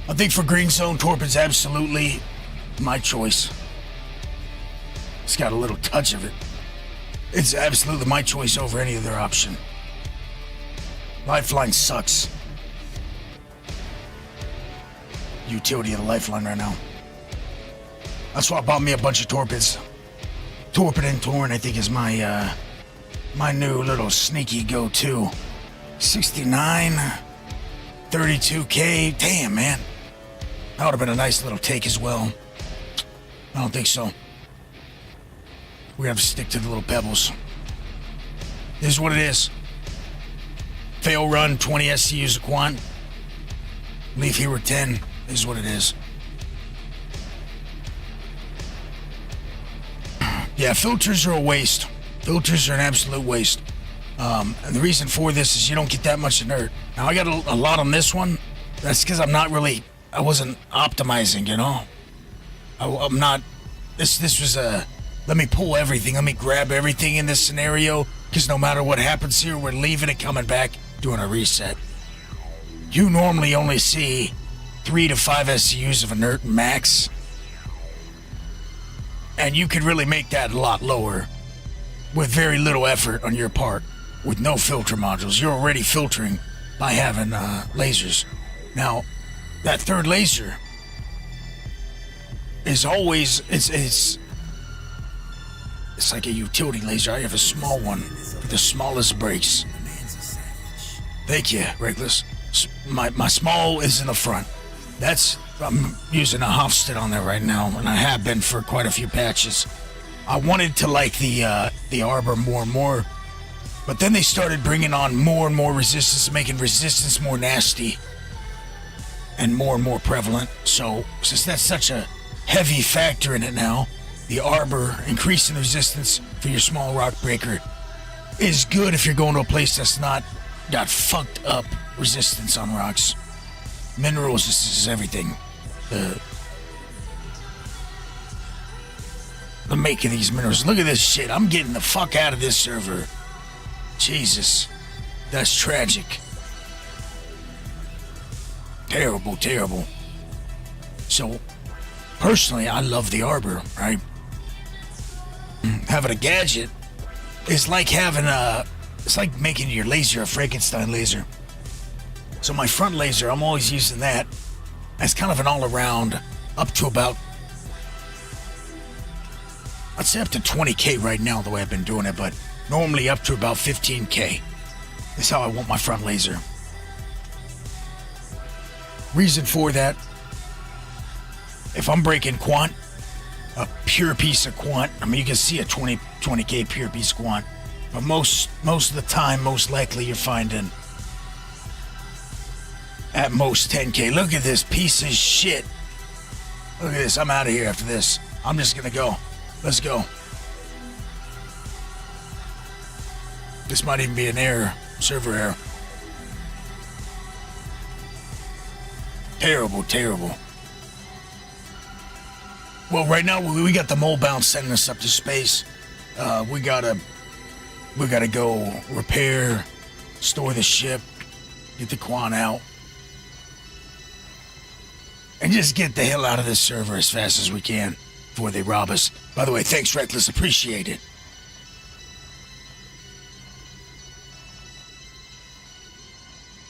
I think for Green Zone, Torpid's absolutely my choice. It's got a little touch of it. It's absolutely my choice over any other option. Lifeline sucks. Utility of the Lifeline right now. That's why I bought me a bunch of Torpids. Torpid and Torn, I think, is my my new little sneaky go-to. 69, 32K. Damn, man. That would have been a nice little take as well. I don't think so. We have to stick to the little pebbles. This is what it is. Fail run, 20 SCUs a quant. Leave hero 10. This is what it is. Yeah, filters are a waste. Filters are an absolute waste. And the reason for this is you don't get that much inert. Now, I got a lot on this one. That's because I wasn't optimizing, you know? I'm not, this was let me pull everything, let me grab everything in this scenario, because no matter what happens here, we're leaving it, coming back, doing a reset. You normally only see 3 to 5 SCUs of inert max, and you could really make that a lot lower with very little effort on your part, with no filter modules. You're already filtering by having lasers. Now, that third laser is always, it's like a utility laser. I have a small one with the smallest brakes. Thank you, Reckless. My small is in the front. I'm using a Hofstad on there right now, and I have been for quite a few patches. I wanted to like the Arbor more and more, but then they started bringing on more and more resistance, making resistance more nasty and more prevalent. So since that's such a heavy factor in it now, the Arbor increasing resistance for your small rock breaker is good if you're going to a place that's not got fucked up resistance on rocks. Minerals is everything. The make of these minerals. Look at this shit. I'm getting the fuck out of this server. Jesus. That's tragic. Terrible, terrible. So, personally, I love the Arbor, right? Having a gadget is like having it's like making your laser a Frankenstein laser. So my front laser, I'm always using that as kind of an all-around up to about, I'd say up to 20K right now the way I've been doing it, but normally up to about 15K is how I want my front laser. Reason for that, if I'm breaking quant, a pure piece of quant, I mean you can see a 20K pure piece of quant, but most of the time, most likely you're finding at most 10K. Look at this piece of shit. Look at this. I'm out of here after this. I'm just gonna go. Let's go. This might even be an error. Server error. Terrible, terrible. Well, right now we got the mole bounce sending us up to space. We gotta go repair, store the ship, get the quant out, and just get the hell out of this server as fast as we can before they rob us. By the way, thanks, Reckless. Appreciate it.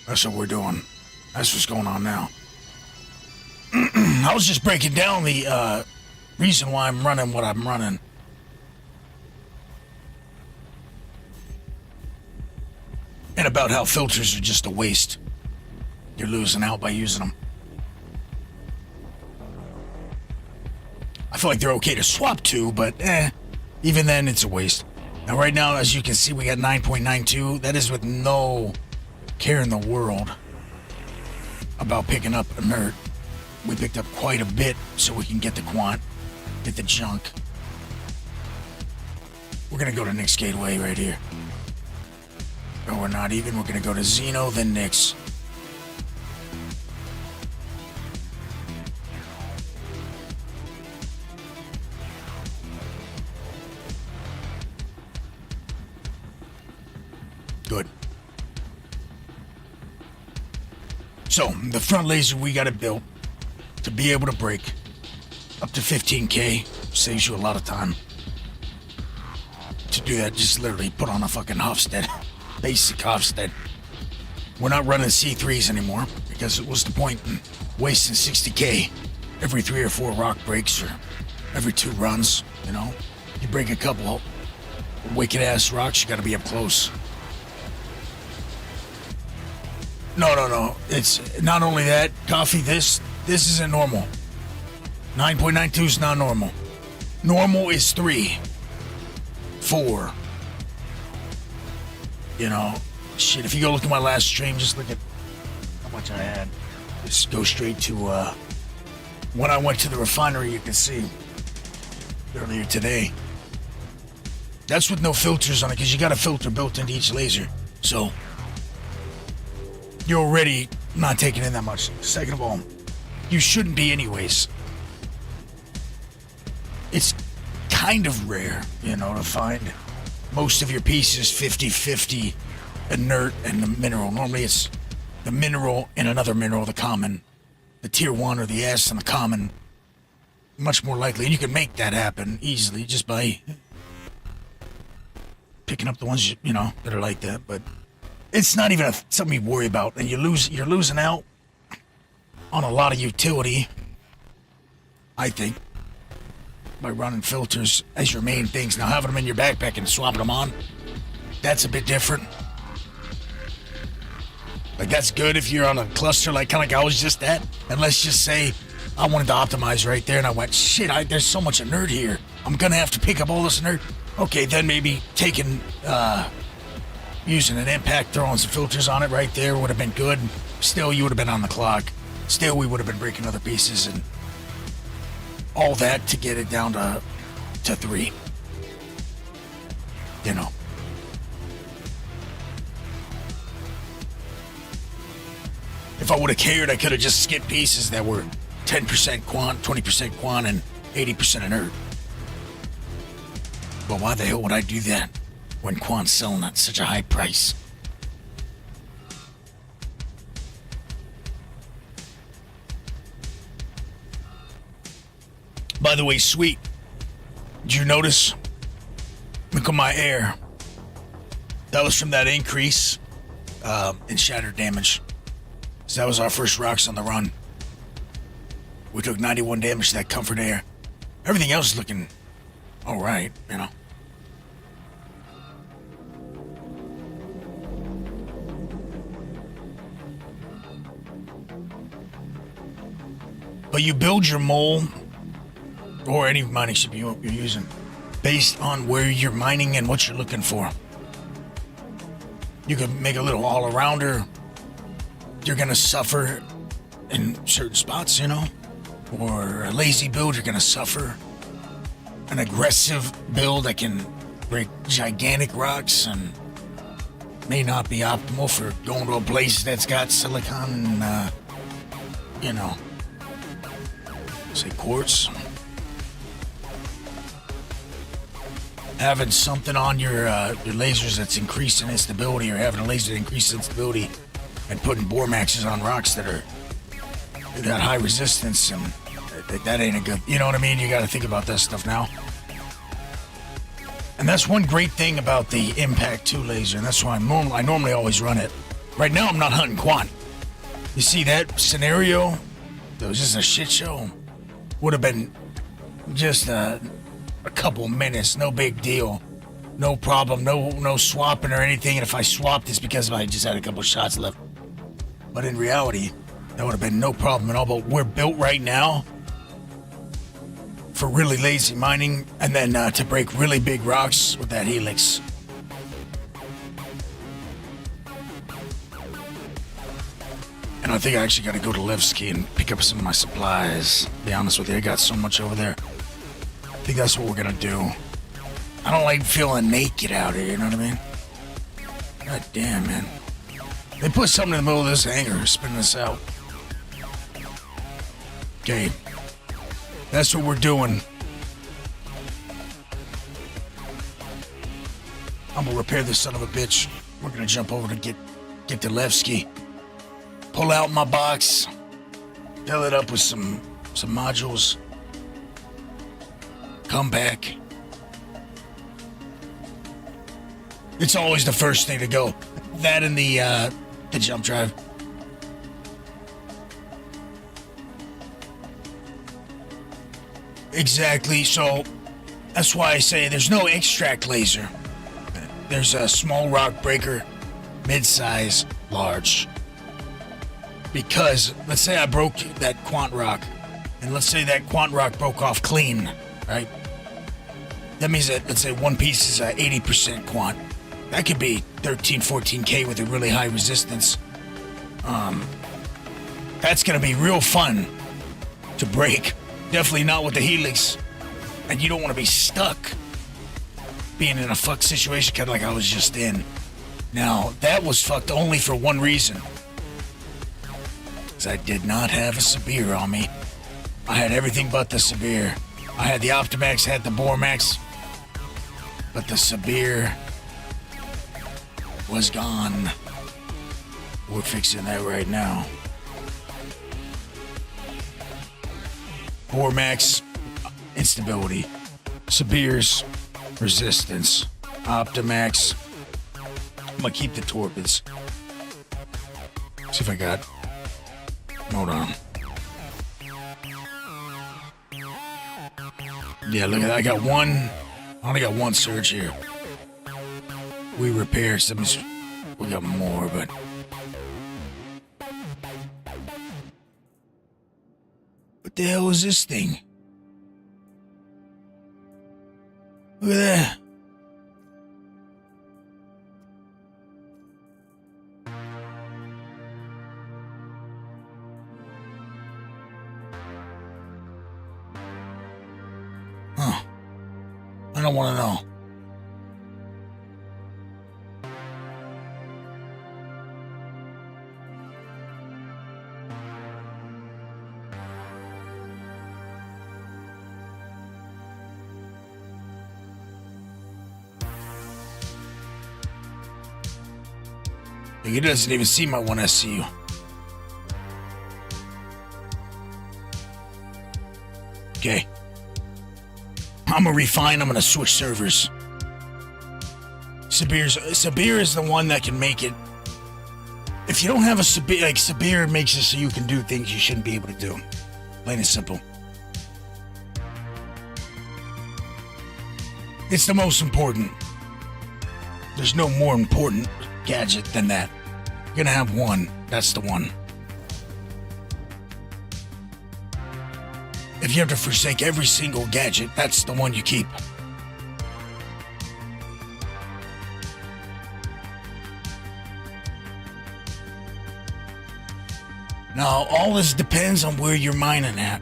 That's what we're doing. That's what's going on now. I was just breaking down the reason why I'm running what I'm running. And about how filters are just a waste. You're losing out by using them. I feel like they're okay to swap to, but even then it's a waste. Now right now, as you can see, we got 9.92. That is with no care in the world about picking up inert. We picked up quite a bit so we can get the quant, get the junk. We're gonna go to Nick's Gateway right here. No, we're not even. We're gonna go to Xeno, then Nick's. Good. So, the front laser, we got it built to be able to break up to 15K. Saves you a lot of time. To do that, just literally put on a fucking Hofstad. Basic Hofstad. We're not running C3s anymore, because what's the point in wasting 60K every 3 or 4 rock breaks or every 2 runs, you know? You break a couple wicked-ass rocks, you gotta be up close. No. It's not only that, Coffee, this isn't normal. 9.92 is not normal. Normal is 3, 4. You know, shit, if you go look at my last stream, just look at how much I had. Just go straight to, when I went to the refinery, you can see earlier today. That's with no filters on it, because you got a filter built into each laser. So, you're already not taking in that much. Second of all, you shouldn't be anyways. It's kind of rare, you know, to find most of your pieces 50-50 inert and the mineral. Normally it's the mineral and another mineral, the common. The tier 1 or the S and the common. Much more likely. And you can make that happen easily just by picking up the ones, you know, that are like that. But it's not even something you worry about. And you're losing out on a lot of utility, I think, by running filters as your main things. Now, having them in your backpack and swapping them on, that's a bit different. Like, that's good if you're on a cluster like kind of like I was just at. And let's just say I wanted to optimize right there, and I went, shit, there's so much inert here. I'm going to have to pick up all this inert. Okay, then maybe using an impact, throwing some filters on it right there would have been good. Still, you would have been on the clock. Still, we would have been breaking other pieces and all that to get it down to 3. You know. If I would have cared, I could have just skipped pieces that were 10% quant, 20% quant, and 80% inert. But why the hell would I do that when quant's selling at such a high price? By the way, sweet, did you notice? Look at my air. That was from that increase in shattered damage. So that was our first rocks on the run. We took 91 damage to that comfort air. Everything else is looking all right, you know. But you build your mole, or any mining ship you're using, based on where you're mining and what you're looking for. You could make a little all-arounder. You're gonna suffer in certain spots, you know? Or a lazy build, you're gonna suffer. An aggressive build that can break gigantic rocks and may not be optimal for going to a place that's got silicon and, you know, say quartz. Having something on your lasers that's increasing instability, or having a laser that increases instability, and putting bore maxes on rocks that got high resistance, and that ain't a good, you know what I mean? You got to think about that stuff now. And that's one great thing about the Impact 2 laser, and that's why I normally always run it. Right now, I'm not hunting quant. You see that scenario? That was just a shit show. Would have been just a couple minutes, no big deal. No problem, no swapping or anything, and if I swapped, it's because I just had a couple shots left. But in reality, that would have been no problem at all. But we're built right now for really lazy mining, and then to break really big rocks with that helix. And I think I actually got to go to Levski and pick up some of my supplies. To be honest with you, I got so much over there. I think that's what we're gonna do. I don't like feeling naked out here, you know what I mean? God damn, man. They put something in the middle of this hangar, spinning this out. Okay. That's what we're doing. I'm gonna repair this son of a bitch. We're gonna jump over to get to Levski. Pull out my box. Fill it up with some modules. Come back. It's always the first thing to go. That and the jump drive. Exactly, so that's why I say there's no extract laser. There's a small rock breaker, mid-size, large. Because, let's say I broke that quant rock, and let's say that quant rock broke off clean, right? That means that, let's say one piece is 80% quant. That could be 13, 14K with a really high resistance. That's gonna be real fun to break. Definitely not with the helix. And you don't want to be stuck being in a fucked situation kind of like I was just in. Now, that was fucked only for one reason. Because I did not have a Sabir on me. I had everything but the Sabir. I had the Optimax, had the Bormax, but the Sabir was gone. We're fixing that right now. Bormax, instability. Sabir's resistance. Optimax. I'm gonna keep the torpids. See if I got. Hold on. Yeah, look at that. I got one. I only got one surge here. We repair some. We got more, but. What the hell is this thing? Look at that. Huh. I don't want to know. He doesn't even see my 1SCU. Okay. I'm gonna refine, I'm gonna switch servers. Sabir is the one that can make it. If you don't have a Sabir, like Sabir makes it so you can do things you shouldn't be able to do. Plain and simple. It's the most important. There's no more important gadget than that. You're gonna have one. That's the one. If you have to forsake every single gadget, that's the one you keep. Now, all this depends on where you're mining at.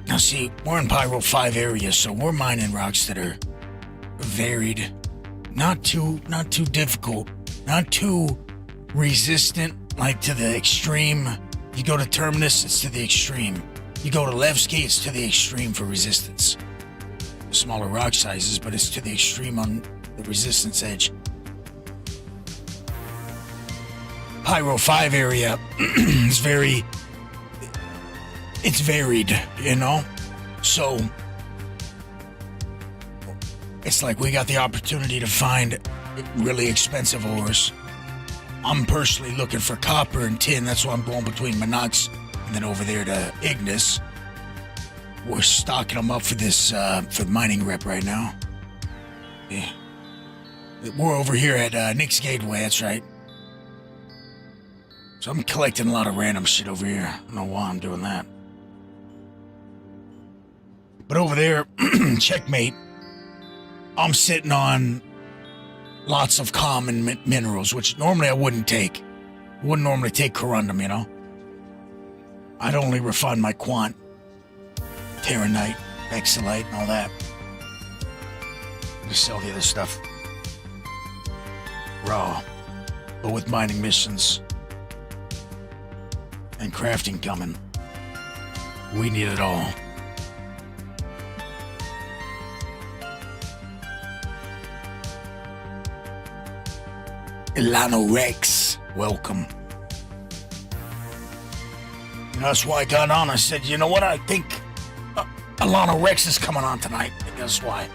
Now see, we're in Pyro 5 area, so we're mining rocks that are varied. Not too difficult. Not too resistant, like to the extreme. You go to Terminus, it's to the extreme. You go to Levski, it's to the extreme for resistance. Smaller rock sizes, but it's to the extreme on the resistance edge. Pyro 5 area is it's varied, you know? So, it's like we got the opportunity to find really expensive ores. I'm personally looking for copper and tin. That's why I'm going between Monox and then over there to Ignis. We're stocking them up for this, for the mining rep right now. Yeah. We're over here at Nick's Gateway, that's right. So I'm collecting a lot of random shit over here. I don't know why I'm doing that. But over there, checkmate, I'm sitting on lots of common minerals, which normally I wouldn't take. I wouldn't normally take corundum, you know? I'd only refine my quant, terranite, exolite, and all that. Just sell the other stuff raw, but with mining missions and crafting coming, we need it all. Ilano Rex, welcome. You know, that's why I got on. I said, you know what? I think Ilano Rex is coming on tonight. I think that's why.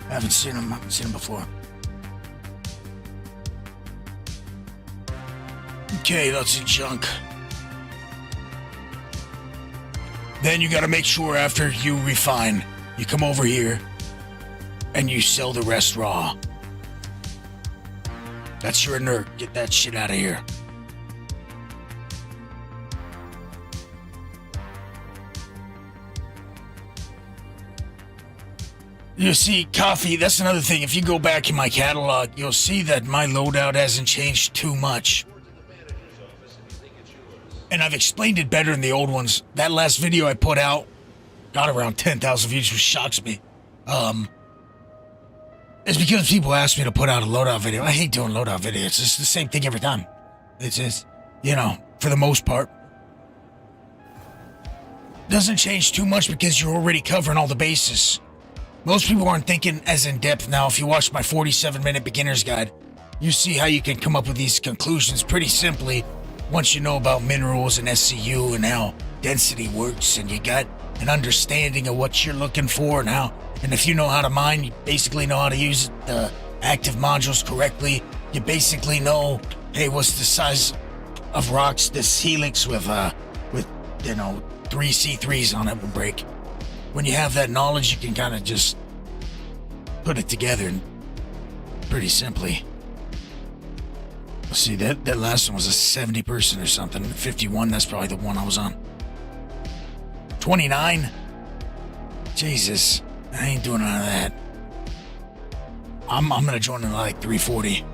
I haven't seen him before. Okay, that's junk. Then you gotta make sure after you refine, you come over here and you sell the rest raw. That's your inert. Get that shit out of here. You see, coffee, that's another thing. If you go back in my catalog, you'll see that my loadout hasn't changed too much. And I've explained it better in the old ones. That last video I put out got around 10,000 views, which shocks me. It's because people ask me to put out a loadout video. I hate doing loadout videos. It's just the same thing every time. It's just, you know, for the most part. Doesn't change too much because you're already covering all the bases. Most people aren't thinking as in depth now. If you watch my 47-minute beginner's guide, you see how you can come up with these conclusions pretty simply once you know about minerals and SCU and how density works, and you got an understanding of what you're looking for and how. And if you know how to mine, you basically know how to use the active modules correctly, you basically know, hey, what's the size of rocks this helix with 3 C3s on it will break. When you have that knowledge, you can kind of just put it together pretty simply. Let's see, that last one was a 70 person or something. 51, that's probably the one I was on. 29? Jesus, I ain't doing none of that. I'm gonna join in like 340.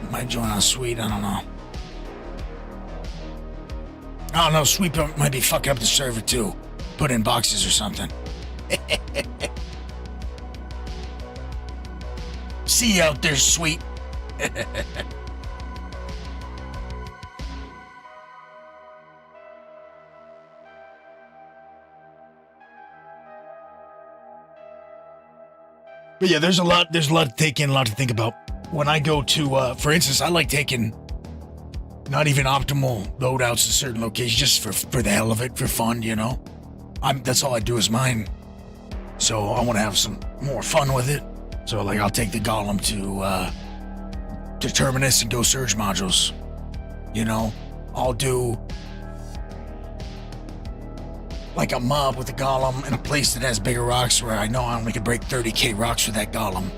Might join on Sweet, I don't know. I don't know, Sweet might be fucking up the server too. Put in boxes or something. See you out there, Sweet. But yeah, there's a lot to take in, a lot to think about. When I go to, for instance, I like taking not even optimal loadouts to certain locations just for the hell of it, for fun, you know? That's all I do is mine. So I want to have some more fun with it. So like I'll take the Golem to Terminus and go Surge modules. You know, I'll do like a mob with a Golem in a place that has bigger rocks where I know I only can break 30k rocks with that Golem.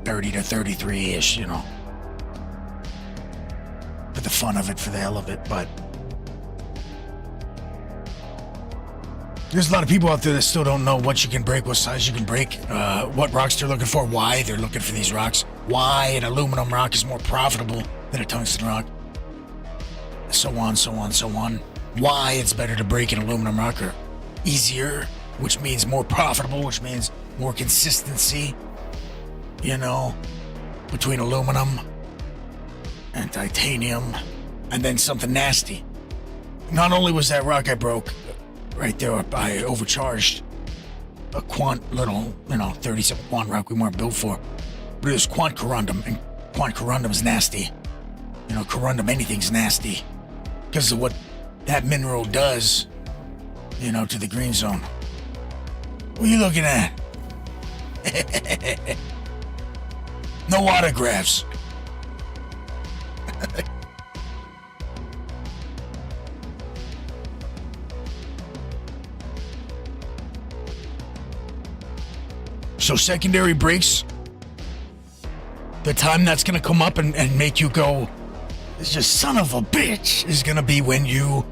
30 to 33-ish, you know. For the fun of it, for the hell of it, but there's a lot of people out there that still don't know what you can break, what size you can break, what rocks they're looking for, why they're looking for these rocks, why an aluminum rock is more profitable than a tungsten rock, so on, so on, so on. Why it's better to break an aluminum rock or easier, which means more profitable, which means more consistency, you know, between aluminum and titanium, and then something nasty. Not only was that rock I broke right there, I overcharged a quant little, 37 quant rock we weren't built for, but it was quant corundum, and quant corundum is nasty. You know, corundum, anything's nasty because of what that mineral does, to the green zone. What are you looking at? No autographs. So secondary breaks, the time that's going to come up and make you go, it's just son of a bitch, is going to be when you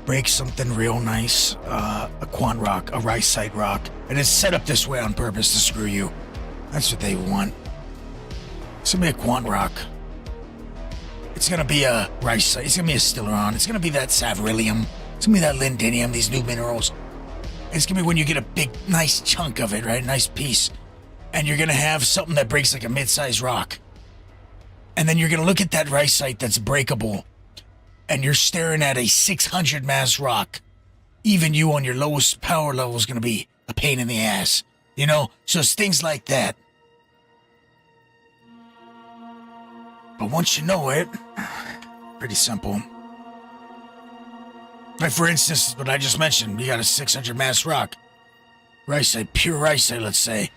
break something real nice, a quant rock, a rice site rock, and it's set up this way on purpose to screw you. That's what they want. It's going to be a quant rock. It's going to be a rice site. It's going to be a Stellaron. It's going to be that Savarilium. It's going to be that Lindinium, these new minerals. It's going to be when you get a big, nice chunk of it, right? Nice piece. And you're going to have something that breaks like a mid-sized rock. And then you're going to look at that rice site that's breakable. And you're staring at a 600 mass rock. Even you on your lowest power level is going to be a pain in the ass. So it's things like that. But once you know it, pretty simple. Like for instance, what I just mentioned, you got a 600 mass rock. Rice site, pure rice site, let's say.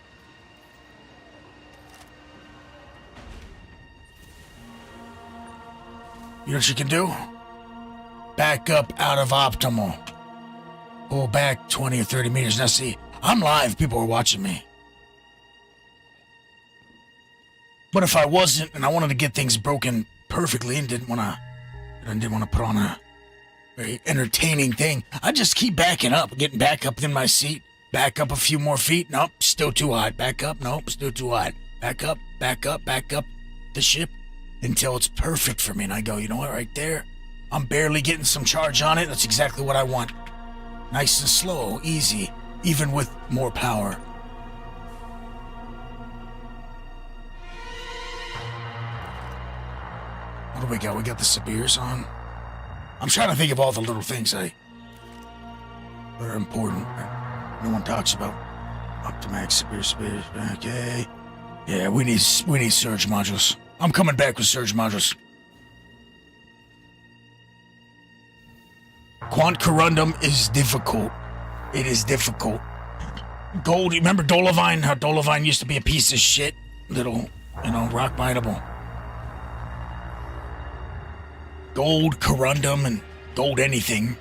You know what you can do? Back up out of optimal. Pull back 20 or 30 meters. Now see, I'm live, people are watching me. But if I wasn't, and I wanted to get things broken perfectly and didn't want to put on a very entertaining thing, I'd just keep backing up, getting back up in my seat, back up a few more feet, nope, still too hot, back up, nope, still too hot, back up the ship until it's perfect for me, and I go, you know what, right there, I'm barely getting some charge on it, that's exactly what I want. Nice and slow, easy, even with more power. What do we got? We got the Sibirs on. I'm trying to think of all the little things that are important. No one talks about. Optimax, Sibir. Okay. Yeah, we need surge modules. I'm coming back with surge modules. Quant corundum is difficult. It is difficult. Gold, remember Dolovine? How Dolovine used to be a piece of shit? little, rock mineable. Gold corundum and gold anything.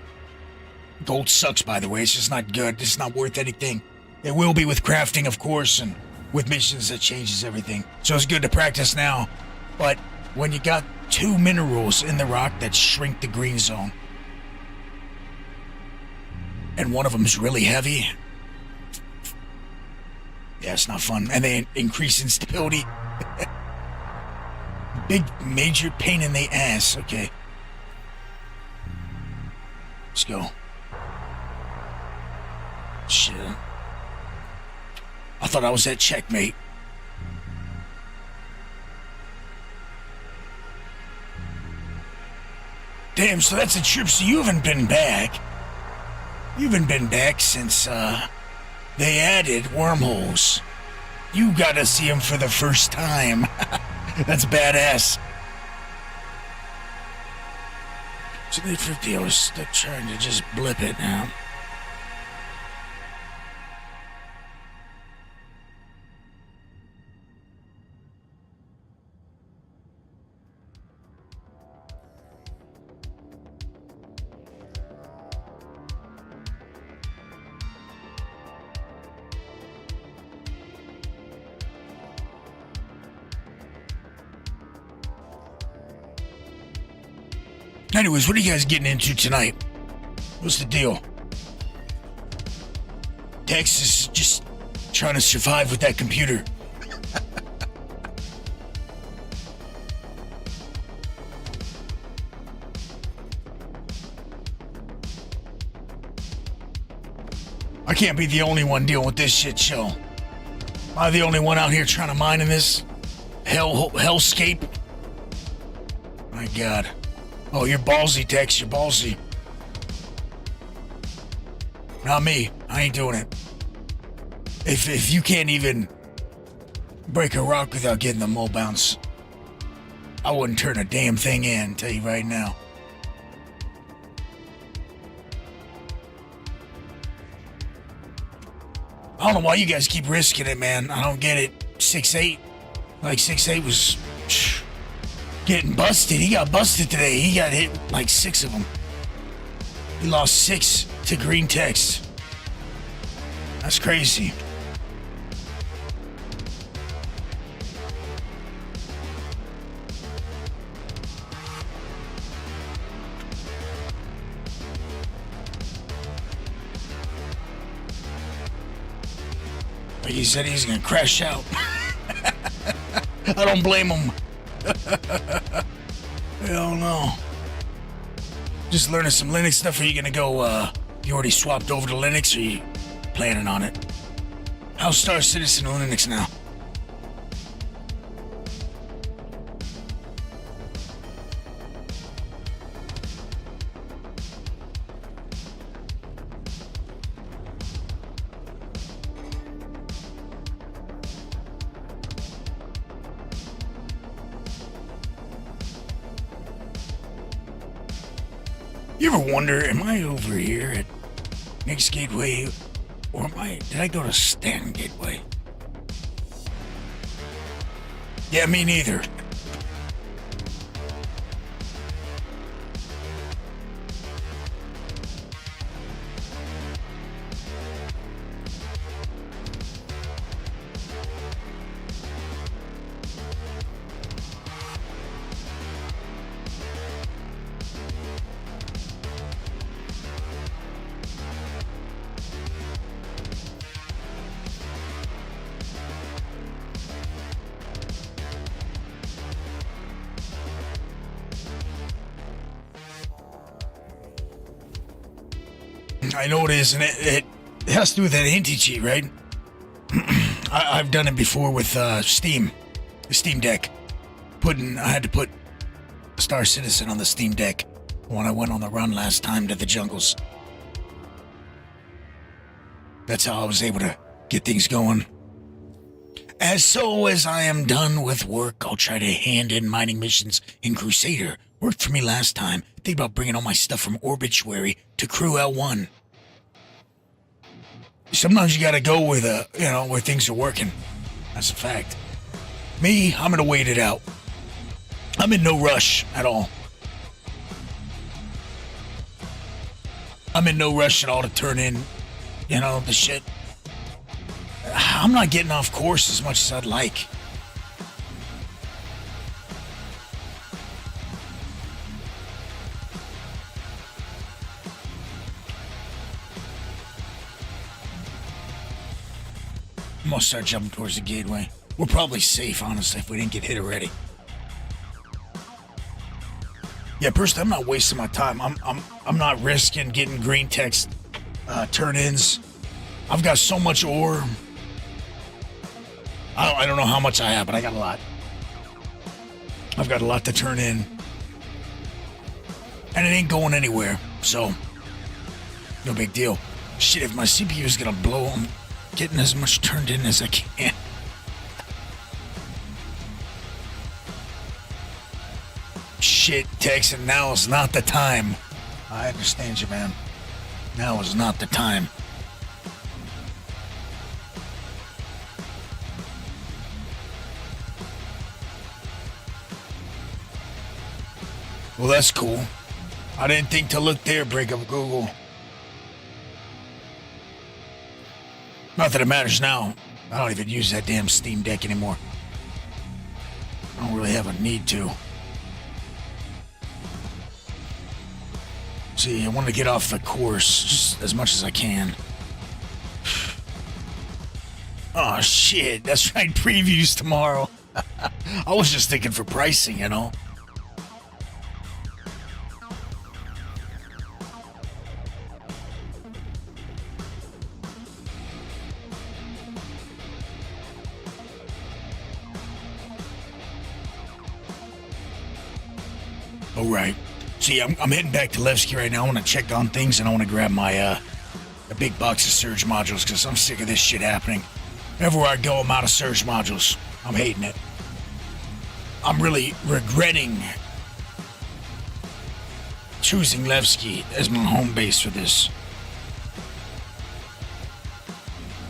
Gold sucks, by the way. It's just not good. It's not worth anything. It will be with crafting, of course, and with missions that changes everything. So it's good to practice now. But when you got 2 minerals in the rock that shrink the green zone, and one of them's really heavy, yeah, it's not fun. And they increase instability. Big, major pain in the ass. Okay. Let's go. Shit. I thought I was at checkmate. Damn, so that's a trip. So you haven't been back. You haven't been back since, they added wormholes. You gotta see them for the first time. That's badass. So they 50, I was still trying to just blip it now. Anyways, what are you guys getting into tonight? What's the deal? Tex is just trying to survive with that computer. I can't be the only one dealing with this shit show. Am I the only one out here trying to mine in this hellscape? My God. Oh, you're ballsy, Tex. You're ballsy. Not me. I ain't doing it. If you can't even break a rock without getting the mole bounce, I wouldn't turn a damn thing in, tell you right now. I don't know why you guys keep risking it, man. I don't get it. 6'8". Like 6'8" was getting busted. He got busted today. He got hit like 6 of them. He lost 6 to green text. That's crazy. Like he said, he's gonna crash out. I don't blame him. Hell no. Just learning some Linux stuff. Are you gonna go, you already swapped over to Linux, or are you planning on it? How's Star Citizen on Linux now? You ever wonder, am I over here at Nick's Gateway, or did I go to Stan Gateway? Yeah, me neither. I know it is, and it has to do with that hinty cheat, right? I've done it before with Steam, the Steam Deck. I had to put Star Citizen on the Steam Deck when I went on the run last time to the jungles. That's how I was able to get things going. As I am done with work, I'll try to hand in mining missions in Crusader. Worked for me last time. Think about bringing all my stuff from Orbituary to Crew L1. Sometimes you gotta go with, where things are working. That's a fact. Me, I'm gonna wait it out. I'm in no rush at all. I'm in no rush at all to turn in, the shit. I'm not getting off course as much as I'd like. I'm gonna start jumping towards the gateway. We're probably safe, honestly, if we didn't get hit already. Yeah, personally, I'm not wasting my time. I'm not risking getting green text turn-ins. I've got so much ore. I don't know how much I have, but I got a lot. I've got a lot to turn in. And it ain't going anywhere, so no big deal. Shit, if my CPU is gonna blow, I'm getting as much turned in as I can. Shit, Texan, now is not the time. I understand you, man. Now is not the time. Well, that's cool. I didn't think to look there, break up Google. Not that it matters now. I don't even use that damn Steam Deck anymore. I don't really have a need to. See, I want to get off the course just as much as I can. Oh, shit. That's right. Previews tomorrow. I was just thinking for pricing, Oh, right. See, I'm heading back to Levski right now. I want to check on things, and I want to grab my a big box of surge modules, because I'm sick of this shit happening. Everywhere I go, I'm out of surge modules. I'm hating it. I'm really regretting choosing Levski as my home base for this.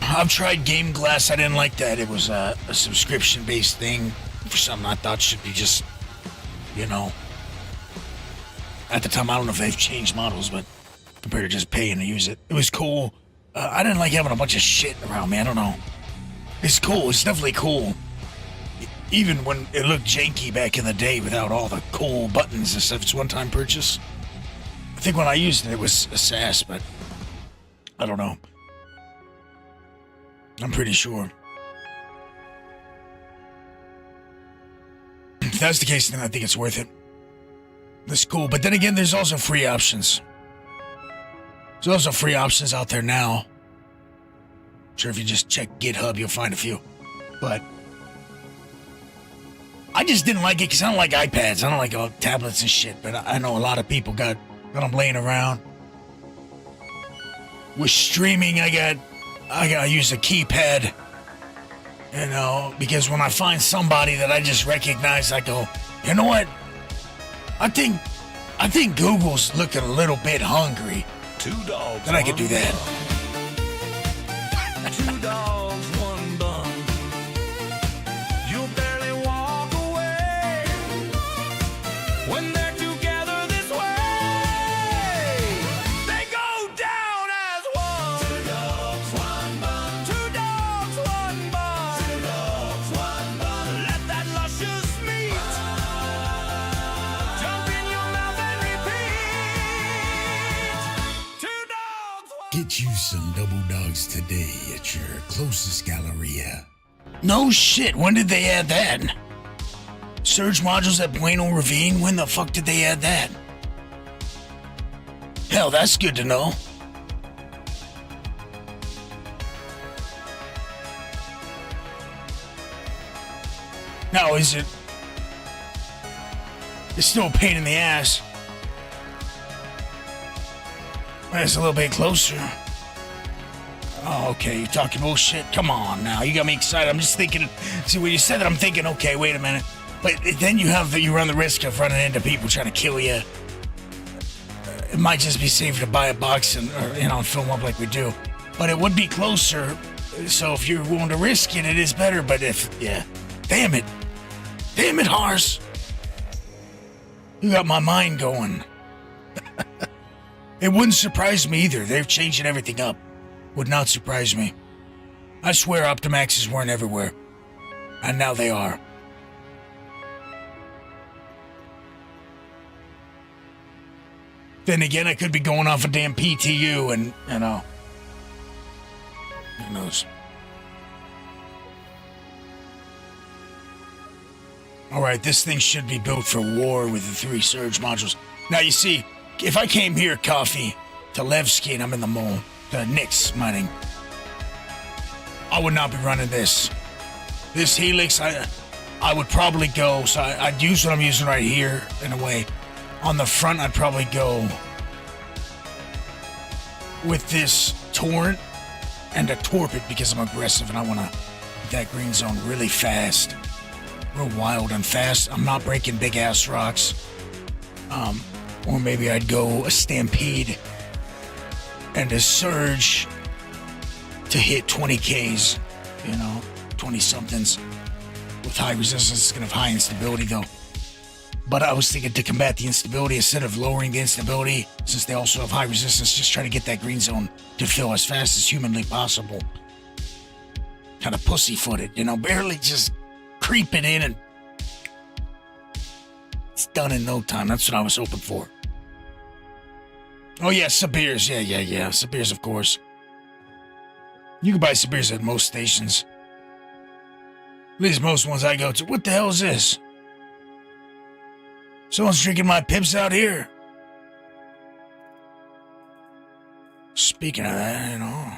I've tried Game Glass. I didn't like that. It was a subscription-based thing for something I thought should be just, At the time, I don't know if they've changed models, but compared to just paying to use it, it was cool. I didn't like having a bunch of shit around me. I don't know. It's cool. It's definitely cool. Even when it looked janky back in the day without all the cool buttons and stuff. It's one-time purchase. I think when I used it, it was a SAS, but I don't know. I'm pretty sure. If that's the case, then I think it's worth it. That's cool. But then again, there's also free options. There's also free options out there now. I'm sure if you just check GitHub, you'll find a few. But I just didn't like it because I don't like iPads. I don't like tablets and shit. But I know a lot of people got them laying around. With streaming, I gotta use a keypad. Because when I find somebody that I just recognize, I go, you know what? I think Google's looking a little bit hungry. $2. Then I could do that. $2, one bun. You'll barely walk away when they're together this way. They go down as one. $2, one bun. $2, one bun. $2, one bun. Let that luscious meat jump in your mouth and repeat. $2, one. Get you some double dogs today at your closest Galleria. No shit. When did they add that? Surge modules at Bueno Ravine? When the fuck did they add that? Hell, that's good to know. Now, is it... It's still a pain in the ass. That's a little bit closer. Oh, okay, you're talking bullshit? Come on now, you got me excited. I'm just thinking... See, when you said that, I'm thinking, okay, wait a minute. But then you run the risk of running into people trying to kill you. It might just be safer to buy a box and film up like we do. But it would be closer, so if you're willing to risk it, it is better. But damn it. Damn it, Hars. You got my mind going. It wouldn't surprise me either. They're changing everything up. Would not surprise me. I swear Optimaxes weren't everywhere. And now they are. Then again, I could be going off a damn PTU and, you know. Who knows? Alright, this thing should be built for war with the 3 surge modules. Now, you see, if I came here, Coffee, to Levski and I'm in the mole, the Nyx mining, I would not be running this. This Helix, I would probably go, so I'd use what I'm using right here, in a way. On the front, I'd probably go with this Torrent and a Torpid because I'm aggressive and I want to hit that green zone really fast. Real wild and fast. I'm not breaking big ass rocks. Or maybe I'd go a Stampede and a Surge to hit 20Ks, you know, 20 somethings with high resistance. It's gonna have high instability though. But I was thinking to combat the instability, instead of lowering the instability, since they also have high resistance, just try to get that green zone to fill as fast as humanly possible. Kind of pussyfooted, you know, barely just creeping in and it's done in no time. That's what I was hoping for. Oh yeah, Sabirs. Yeah. Sabirs, of course. You can buy Sabirs at most stations. At least most ones I go to. What the hell is this? Someone's drinking my pips out here. Speaking of that, you know.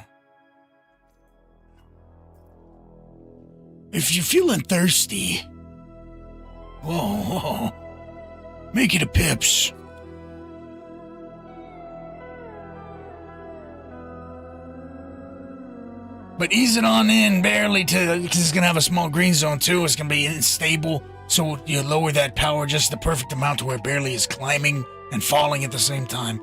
If you're feeling thirsty, whoa, make it a pips. But ease it on in barely to, because it's going to have a small green zone too. It's going to be unstable. So you lower that power just the perfect amount to where it barely is climbing and falling at the same time.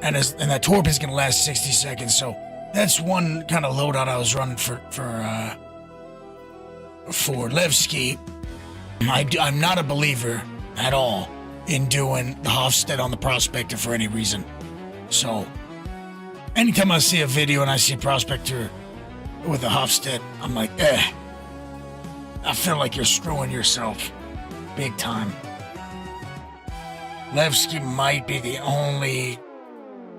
And that torp is going to last 60 seconds. So that's one kind of loadout I was running for Levski. I'm not a believer at all in doing the Hofstede on the Prospector for any reason. So anytime I see a video and I see a Prospector with a Hofstede, I'm like, I feel like you're screwing yourself big time. Levski might be the only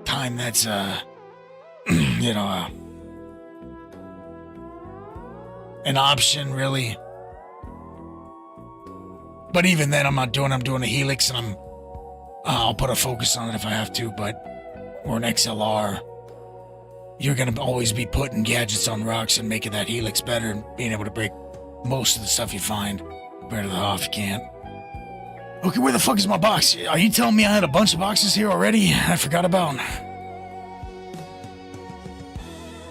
time that's you know, an option really. But even then, I'm doing a Helix, and I'll put a focus on it if I have to, or an XLR. You're gonna always be putting gadgets on rocks and making that Helix better and being able to break most of the stuff you find. Better the Hoff, you can't. Okay, where the fuck is my box? Are you telling me I had a bunch of boxes here already? I forgot about.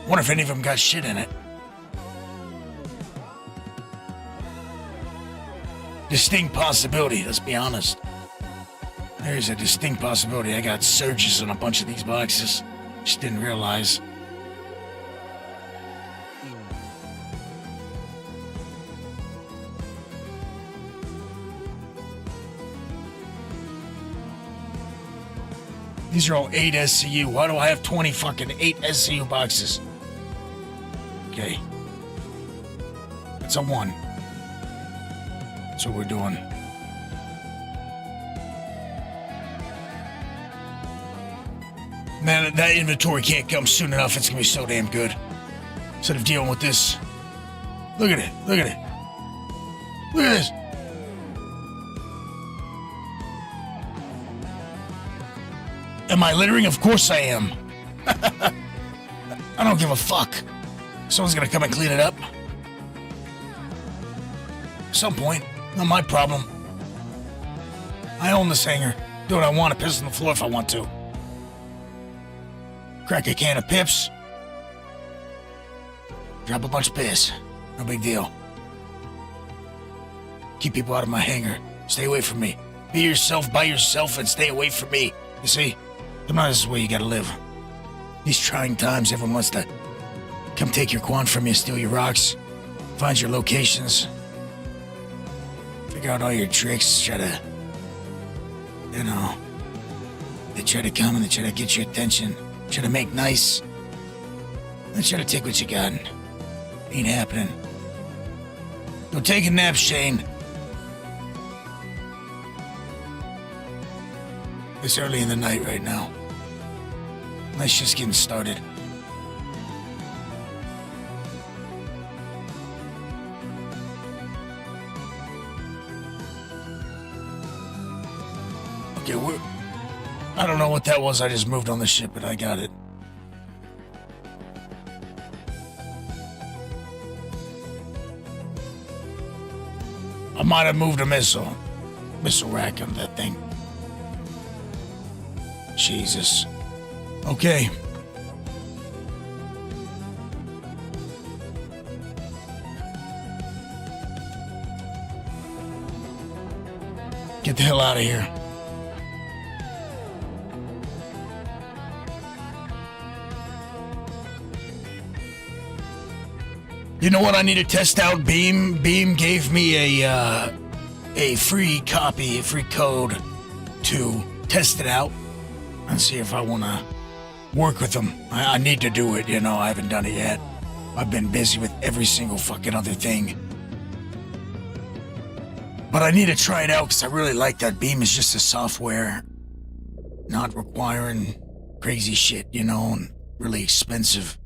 Wonder if any of them got shit in it. Distinct possibility, let's be honest. There's a distinct possibility I got surges on a bunch of these boxes. Just didn't realize. These are all 8 SCU. Why do I have 8 SCU boxes? Okay. It's a 1. That's what we're doing. Man, that inventory can't come soon enough. It's gonna be so damn good. Instead of dealing with this. Look at it. Look at it. Look at this. Am I littering? Of course I am. I don't give a fuck. Someone's gonna come and clean it up. At some point. Not my problem. I own this hangar. Do what I want. To piss on the floor if I want to. Crack a can of pips. Drop a bunch of piss. No big deal. Keep people out of my hangar. Stay away from me. Be yourself by yourself and stay away from me. You see? Sometimes this is the way you gotta live. These trying times, everyone wants to come take your quant from you, steal your rocks, find your locations. figure out all your tricks, try to, you know, they try to come and they try to get your attention, try to make nice, they try to take what you got. Ain't happening. Go take a nap, Shane. It's early in the night right now. Night's just getting started. Okay, I don't know what that was. I just moved on the ship, but I got it. I might have moved a missile rack on that thing. Jesus. Okay. Get the hell out of here. You know what I need to test out? Beam gave me a free copy, a free code to test it out and see if I want to work with them. I need to do it, you know. I haven't done it yet. I've been busy with every single fucking other thing. But I need to try it out because I really like that. Beam is just a software, not requiring crazy shit, you know, and really expensive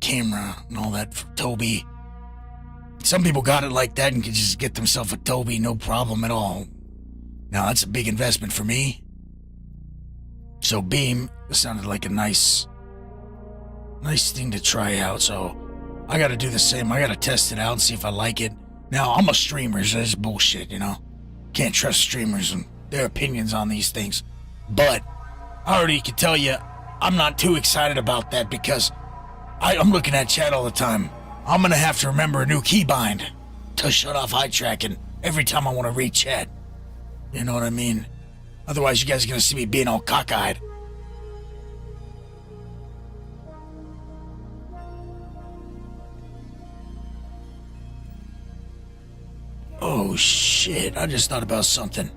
camera and all that for Toby. Some people got it like that and could just get themselves a Toby, no problem at all. Now that's a big investment for me. So Beam sounded like a nice thing to try out. So I got to do the same. I got to test it out and see if I like it. Now I'm a streamer, so that's bullshit, you know. Can't trust streamers and their opinions on these things. But I already can tell you, I'm not too excited about that because I'm looking at chat all the time. I'm gonna have to remember a new keybind to shut off eye tracking every time I want to read chat. You know what I mean? Otherwise, you guys are gonna see me being all cockeyed. Oh shit, I just thought about something.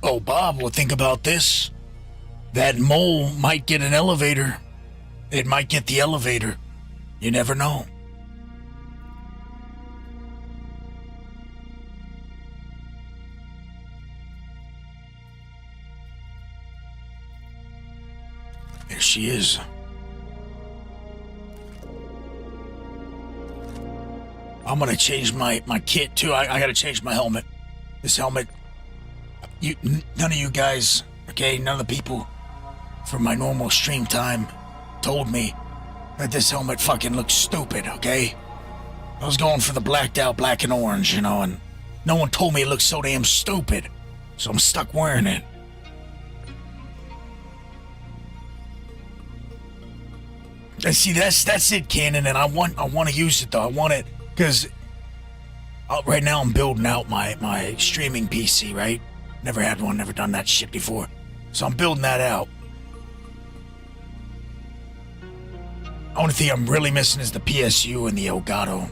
Oh, Bob, well, think about this. That mole might get an elevator. It might get the elevator. You never know. There she is. I'm gonna change my kit, too. I gotta change my helmet. This helmet... none of you guys, okay, none of the people from my normal stream time told me that this helmet fucking looks stupid, okay? I was going for the blacked out black and orange, you know, and no one told me it looked so damn stupid, so I'm stuck wearing it. And see, that's it, Cannon, and I want to use it though. I want it because right now I'm building out my streaming PC, right? Never had one, never done that shit before. So I'm building that out. Only thing I'm really missing is the PSU and the Elgato.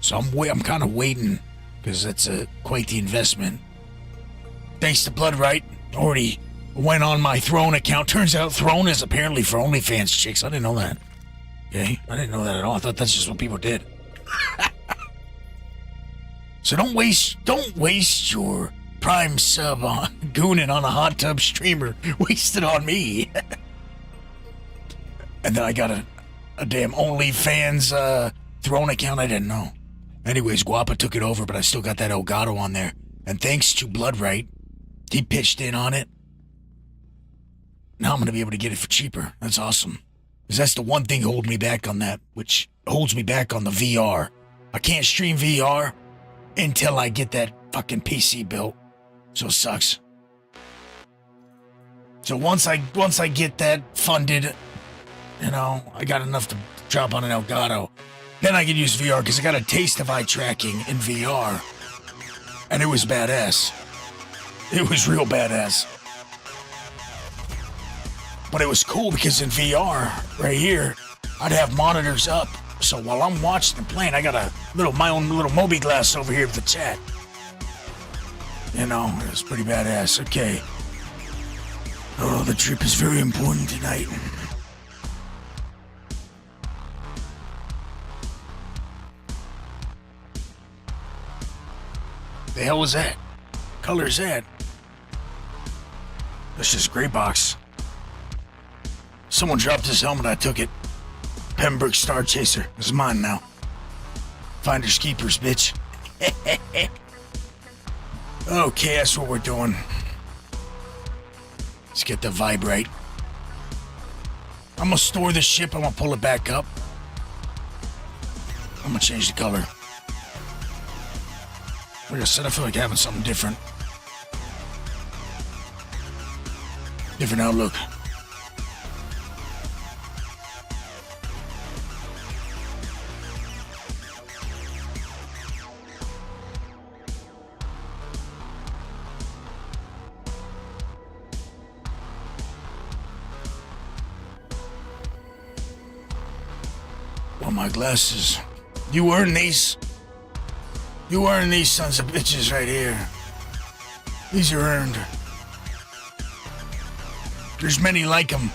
So I'm kind of waiting because it's quite the investment. Thanks to Bloodright, already went on my Throne account. Turns out Throne is apparently for OnlyFans chicks. I didn't know that. Okay, I didn't know that at all. I thought that's just what people did. So don't waste your Prime sub on gooning on a hot tub streamer. Wasted on me. And then I got a damn OnlyFans Throne account I didn't know. Anyways, Guapa took it over, but I still got that Elgato on there. And thanks to Bloodright, he pitched in on it. Now I'm going to be able to get it for cheaper. That's awesome. Because that's the one thing holding me back on that, which holds me back on the VR. I can't stream VR until I get that fucking PC built. So it sucks. So once I get that funded, you know, I got enough to drop on an Elgato, then I can use VR because I got a taste of eye tracking in VR. And it was badass. It was real badass. But it was cool because in VR, right here, I'd have monitors up. So while I'm watching and playing, I got my own little Moby glass over here with the chat. You know, it was pretty badass. Okay. Oh, the trip is very important tonight. The hell was that? Color is that? That's just gray box. Someone dropped his helmet, I took it. Pembroke Star Chaser. It's mine now. Finders keepers, bitch. Okay, that's what we're doing. Let's get the vibe right. I'm gonna store this ship, I'm gonna pull it back up. I'm gonna change the color. Like I said, I feel like having something different. Different outlook. Well, my glasses. You earn these. You earn these sons of bitches right here. These are earned. There's many like them.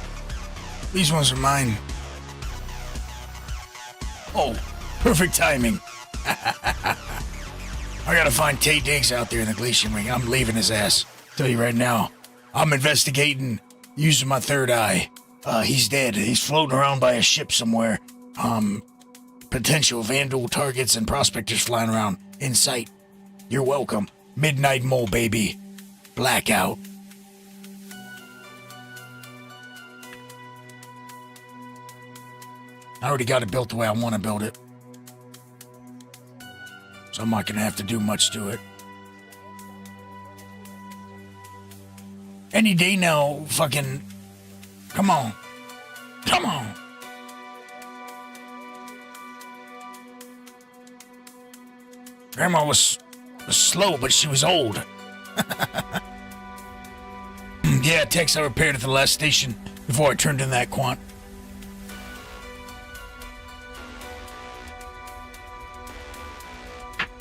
These ones are mine. Oh, perfect timing. I gotta find Tay Diggs out there in the Glacian Ring. I'm leaving his ass. Tell you right now. I'm investigating using my third eye. He's dead. He's floating around by a ship somewhere. Potential vandal targets and prospectors flying around in sight. You're welcome. Midnight Mole, baby. Blackout. I already got it built the way I want to build it. So I'm not going to have to do much to it. Any day now, fucking... Come on. Come on. Grandma was slow, but she was old. Yeah, Tex, I repaired at the last station before I turned in that quant.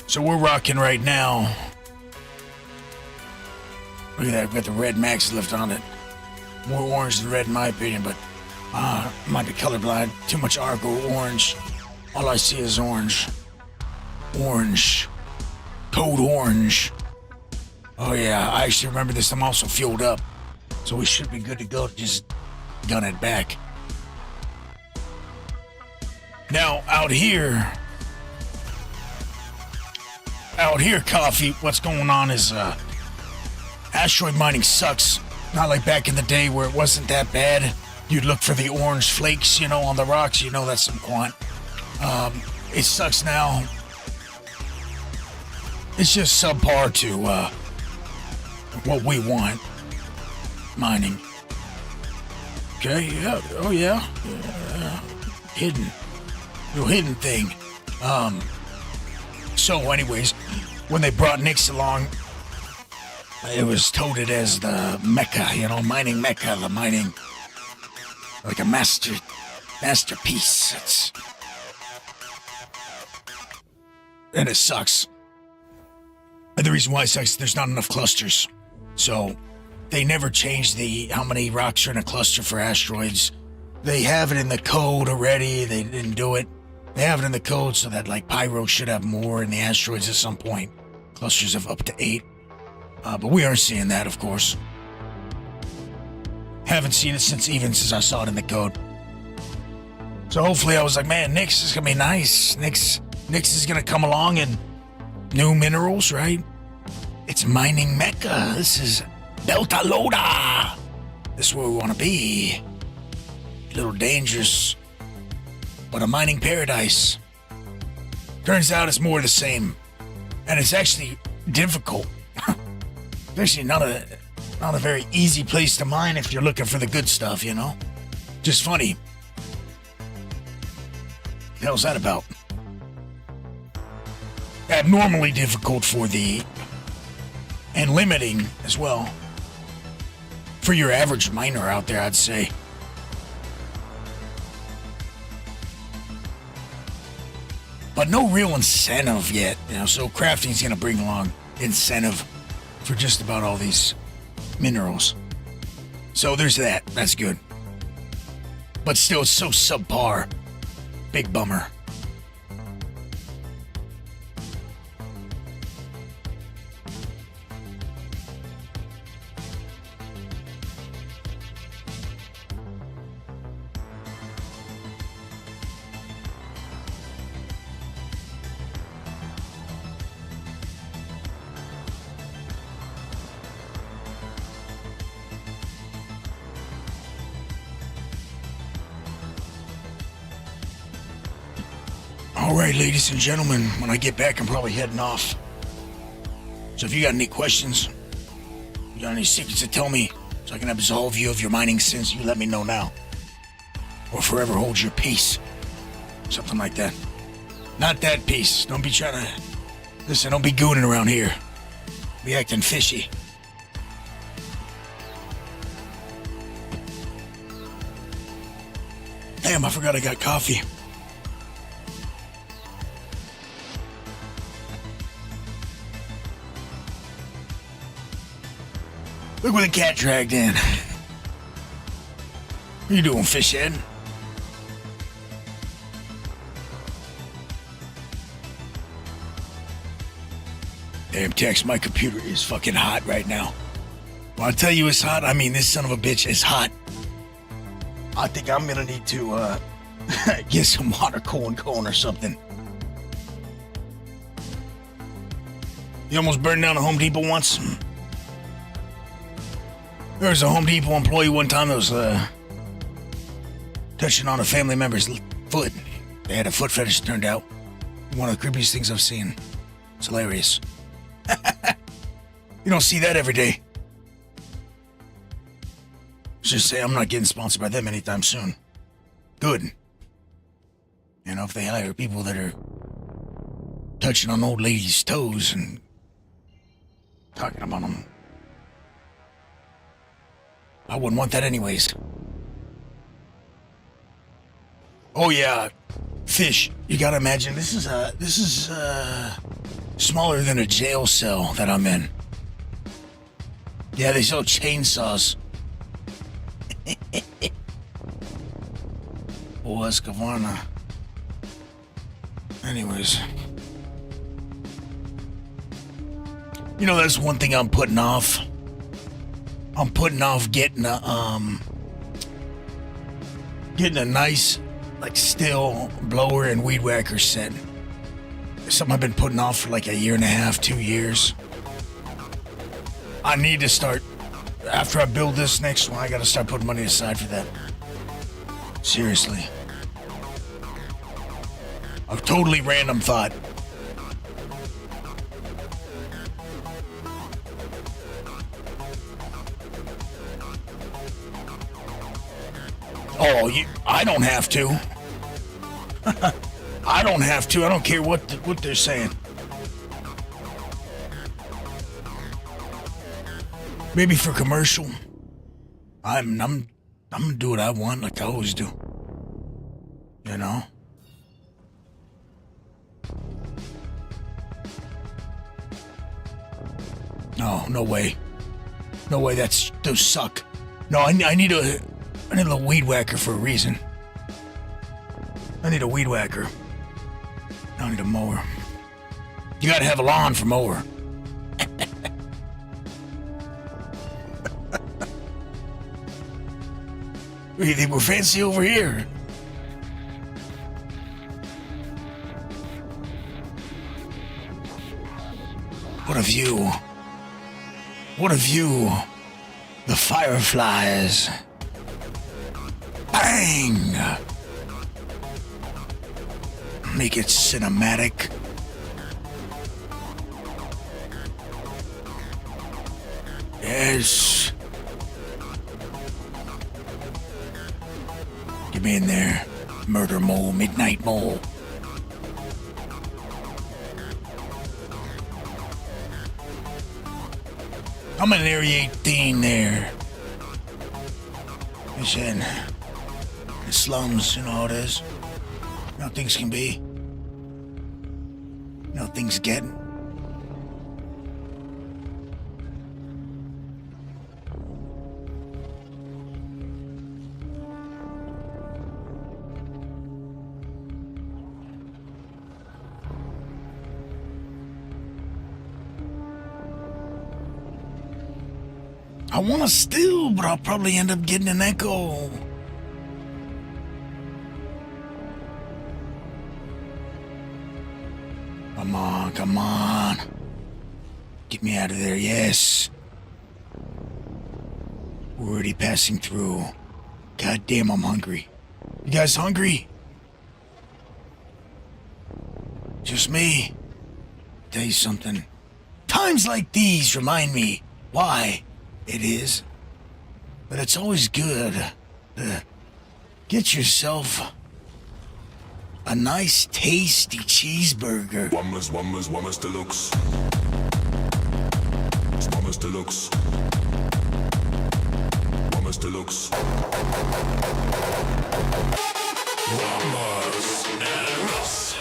So we're rocking right now. Look at that, we've got the red max lift on it. More orange than red in my opinion, but might be colorblind. Too much Argo orange. All I see is orange. Orange. Code orange. Oh yeah, I actually remember this. I'm also fueled up. So we should be good to go. Just gun it back. Now, out here, Coffee, what's going on is, asteroid mining sucks. Not like back in the day where it wasn't that bad. You'd look for the orange flakes, you know, on the rocks. You know that's some quant. It sucks now. It's just subpar to, what we want. Mining. Okay, yeah, oh yeah. Hidden. Little hidden thing. So anyways, when they brought Nix along, it was touted as the Mecca, you know, mining Mecca, the mining, like a masterpiece. And it sucks. And the reason why it sucks is there's not enough clusters. So they never changed how many rocks are in a cluster for asteroids. They have it in the code already. They didn't do it. They have it in the code so that like Pyro should have more in the asteroids at some point. Clusters of up to 8. But we aren't seeing that, of course. Haven't seen it since I saw it in the code. So hopefully I was like, man, Nix is gonna be nice. Nix is gonna come along and new minerals, right? It's mining Mecca. This is Delta Loda. This is where we want to be. A little dangerous, but a mining paradise. Turns out it's more of the same, and it's actually difficult. It's actually not a very easy place to mine if you're looking for the good stuff, you know. Just funny. What the hell's that about? Abnormally difficult for and limiting as well for your average miner out there, I'd say. but no real incentive yet. You know, so crafting's gonna bring along incentive for just about all these minerals. So there's that. That's good. But still, it's so subpar. Big bummer. Alright, ladies and gentlemen, when I get back, I'm probably heading off. So if you got any questions, you got any secrets to tell me, so I can absolve you of your mining sins, you let me know now. Or forever hold your peace. Something like that. Not that peace. Don't be trying to... Listen, don't be gooning around here. Be acting fishy. Damn, I forgot I got coffee. Look where the cat dragged in. What you doing, fish head? Damn, Tex, my computer is fucking hot right now. When I tell you it's hot, I mean this son of a bitch is hot. I think I'm gonna need to, get some water cooling or something. You almost burned down a Home Depot once? There was a Home Depot employee one time that was, touching on a family member's foot. They had a foot fetish, turned out. One of the creepiest things I've seen. It's hilarious. You don't see that every day. Let's just say I'm not getting sponsored by them anytime soon. Good. You know, if they hire people that are touching on old ladies' toes and talking about them. I wouldn't want that anyways. Oh yeah, fish. You gotta imagine this is smaller than a jail cell that I'm in. Yeah, they sell chainsaws. Was Gavarna. Anyways. You know, that's one thing I'm putting off. I'm putting off getting a nice, like, still blower and weed whacker set. Something I've been putting off for like a year and a half, 2 years. I need to start, after I build this next one, I gotta start putting money aside for that. Seriously. A totally random thought. Oh, I don't have to. I don't have to. I don't care what they're saying. Maybe for commercial. I'm gonna do what I want, like I always do. You know? No way. No way. Those suck. No, I need a weed whacker for a reason. I need a weed whacker. I don't need a mower. You gotta have a lawn for mower. You think we're fancy over here? What a view. What a view. The fireflies. Bang! Make it cinematic. Yes. Get me in there. Murder mole, midnight mole. I'm in Area 18 there. It's in the slums, you know how it is. You know how things can be. Nothing's getting. I want to steal, but I'll probably end up getting an echo. Come on. Get me out of there, yes. We're already passing through. God damn, I'm hungry. You guys hungry? Just me. Tell you something. Times like these remind me why it is. But it's always good to get yourself a nice, tasty cheeseburger. Whammers deluxe. Whammers deluxe. Whammers deluxe. Whammers deluxe. Whammers deluxe.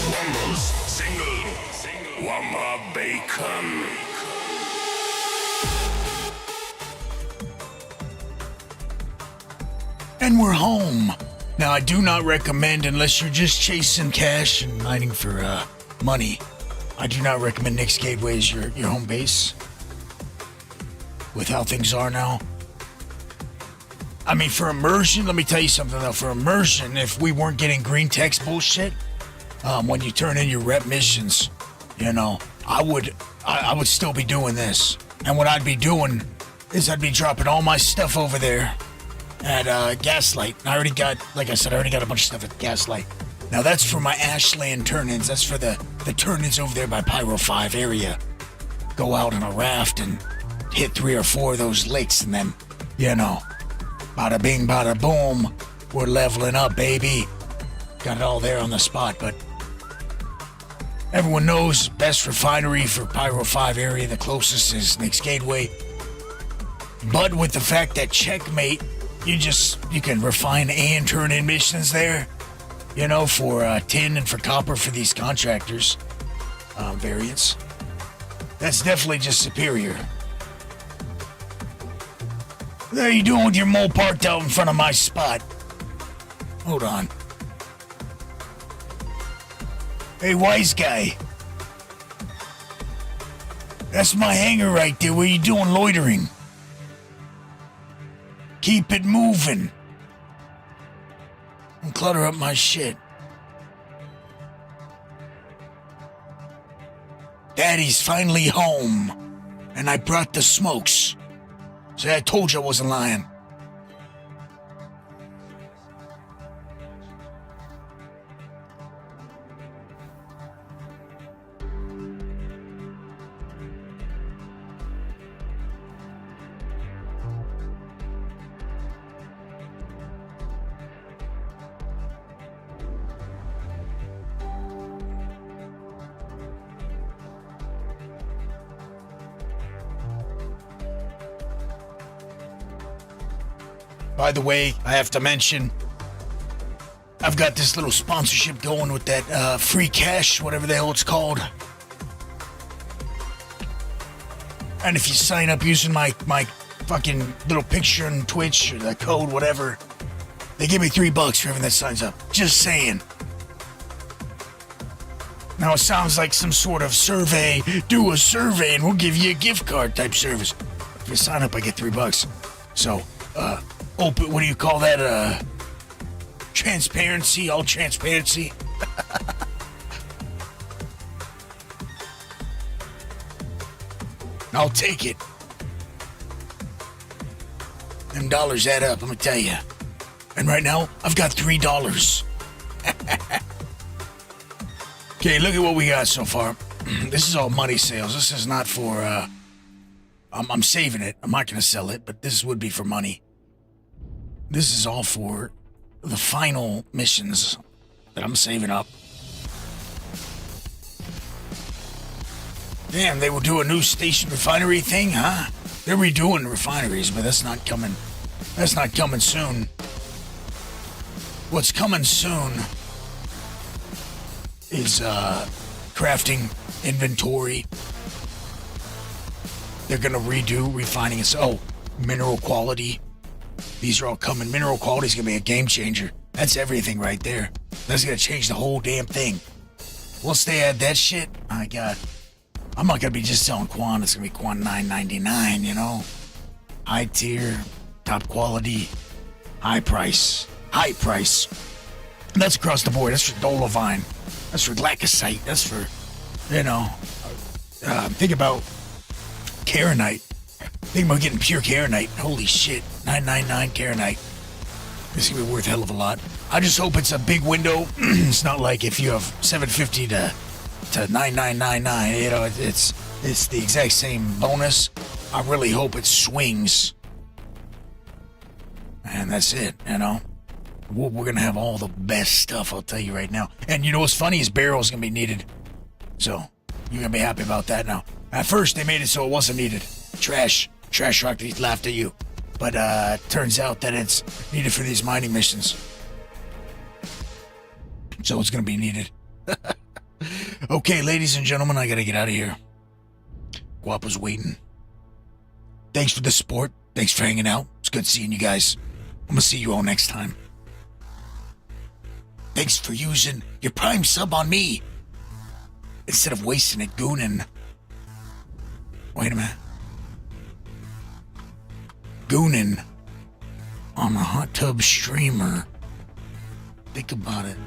Whammers single. Whammer bacon. And we're home. Now, I do not recommend, unless you're just chasing cash and mining for money, I do not recommend Nick's Gateway as your home base. With how things are now. I mean, for immersion, let me tell you something though. For immersion, if we weren't getting green text bullshit, when you turn in your rep missions, you know, I would still be doing this. And what I'd be doing is I'd be dropping all my stuff over there at Gaslight. I already got, like I said, I already got a bunch of stuff at Gaslight. Now that's for my Ashland turn-ins. That's for the turn-ins over there by Pyro 5 area. Go out on a raft and hit 3 or 4 of those lakes and then, you know, bada bing, bada boom, we're leveling up, baby. Got it all there on the spot, but everyone knows best refinery for Pyro 5 area, the closest is Nick's Gateway. But with the fact that Checkmate, you can refine and turn in missions there, you know, for tin and for copper for these contractors variants. That's definitely just superior. What are you doing with your mole parked out in front of my spot? Hold on. Hey, wise guy. That's my hangar right there. What are you doing loitering? Keep it moving. Don't clutter up my shit. Daddy's finally home. And I brought the smokes. See, I told you I wasn't lying. By the way, I have to mention, I've got this little sponsorship going with that free cash, whatever the hell it's called. And if you sign up using my fucking little picture on Twitch or the code, whatever, they give me $3 for everyone that signs up. Just saying. Now it sounds like some sort of survey. Do a survey and we'll give you a gift card type service. If you sign up, I get $3. So, open, what do you call that? Transparency, all transparency. I'll take it. Them dollars add up, let me tell you. And right now, I've got $3. Okay, look at what we got so far. This is all money sales. This is not for, I'm saving it. I'm not gonna sell it, but this would be for money. This is all for the final missions that I'm saving up. Damn, they will do a new station refinery thing, huh? They're redoing the refineries, but that's not coming. That's not coming soon. What's coming soon is crafting, inventory. They're gonna redo refining. Oh, mineral quality. These are all coming. Mineral quality is gonna be a game changer. That's everything right there. That's gonna change the whole damn thing. Once they add that shit, my God, I'm not gonna be just selling Quan. It's gonna be Quan $9.99. You know, high tier, top quality, high price. High price. That's across the board. That's for Dolovine. That's for Glacosite. That's for, you know, think about Karenite. Think about getting pure Karenite. Holy shit. $9.99 Karenite. This is going to be worth a hell of a lot. I just hope it's a big window. It's not like if you have $750 to $9.999. You know, it's the exact same bonus. I really hope it swings. And that's it, you know. We're going to have all the best stuff, I'll tell you right now. And you know what's funny is barrel's going to be needed. So, you're going to be happy about that now. At first, they made it so it wasn't needed. Trash rock, they laughed at you. But, turns out that it's needed for these mining missions. So it's going to be needed. Okay, ladies and gentlemen, I got to get out of here. Guapo's waiting. Thanks for the support. Thanks for hanging out. It's good seeing you guys. I'm going to see you all next time. Thanks for using your Prime sub on me. Instead of wasting it gooning. Wait a minute. Gooning on a hot tub streamer. Think about it.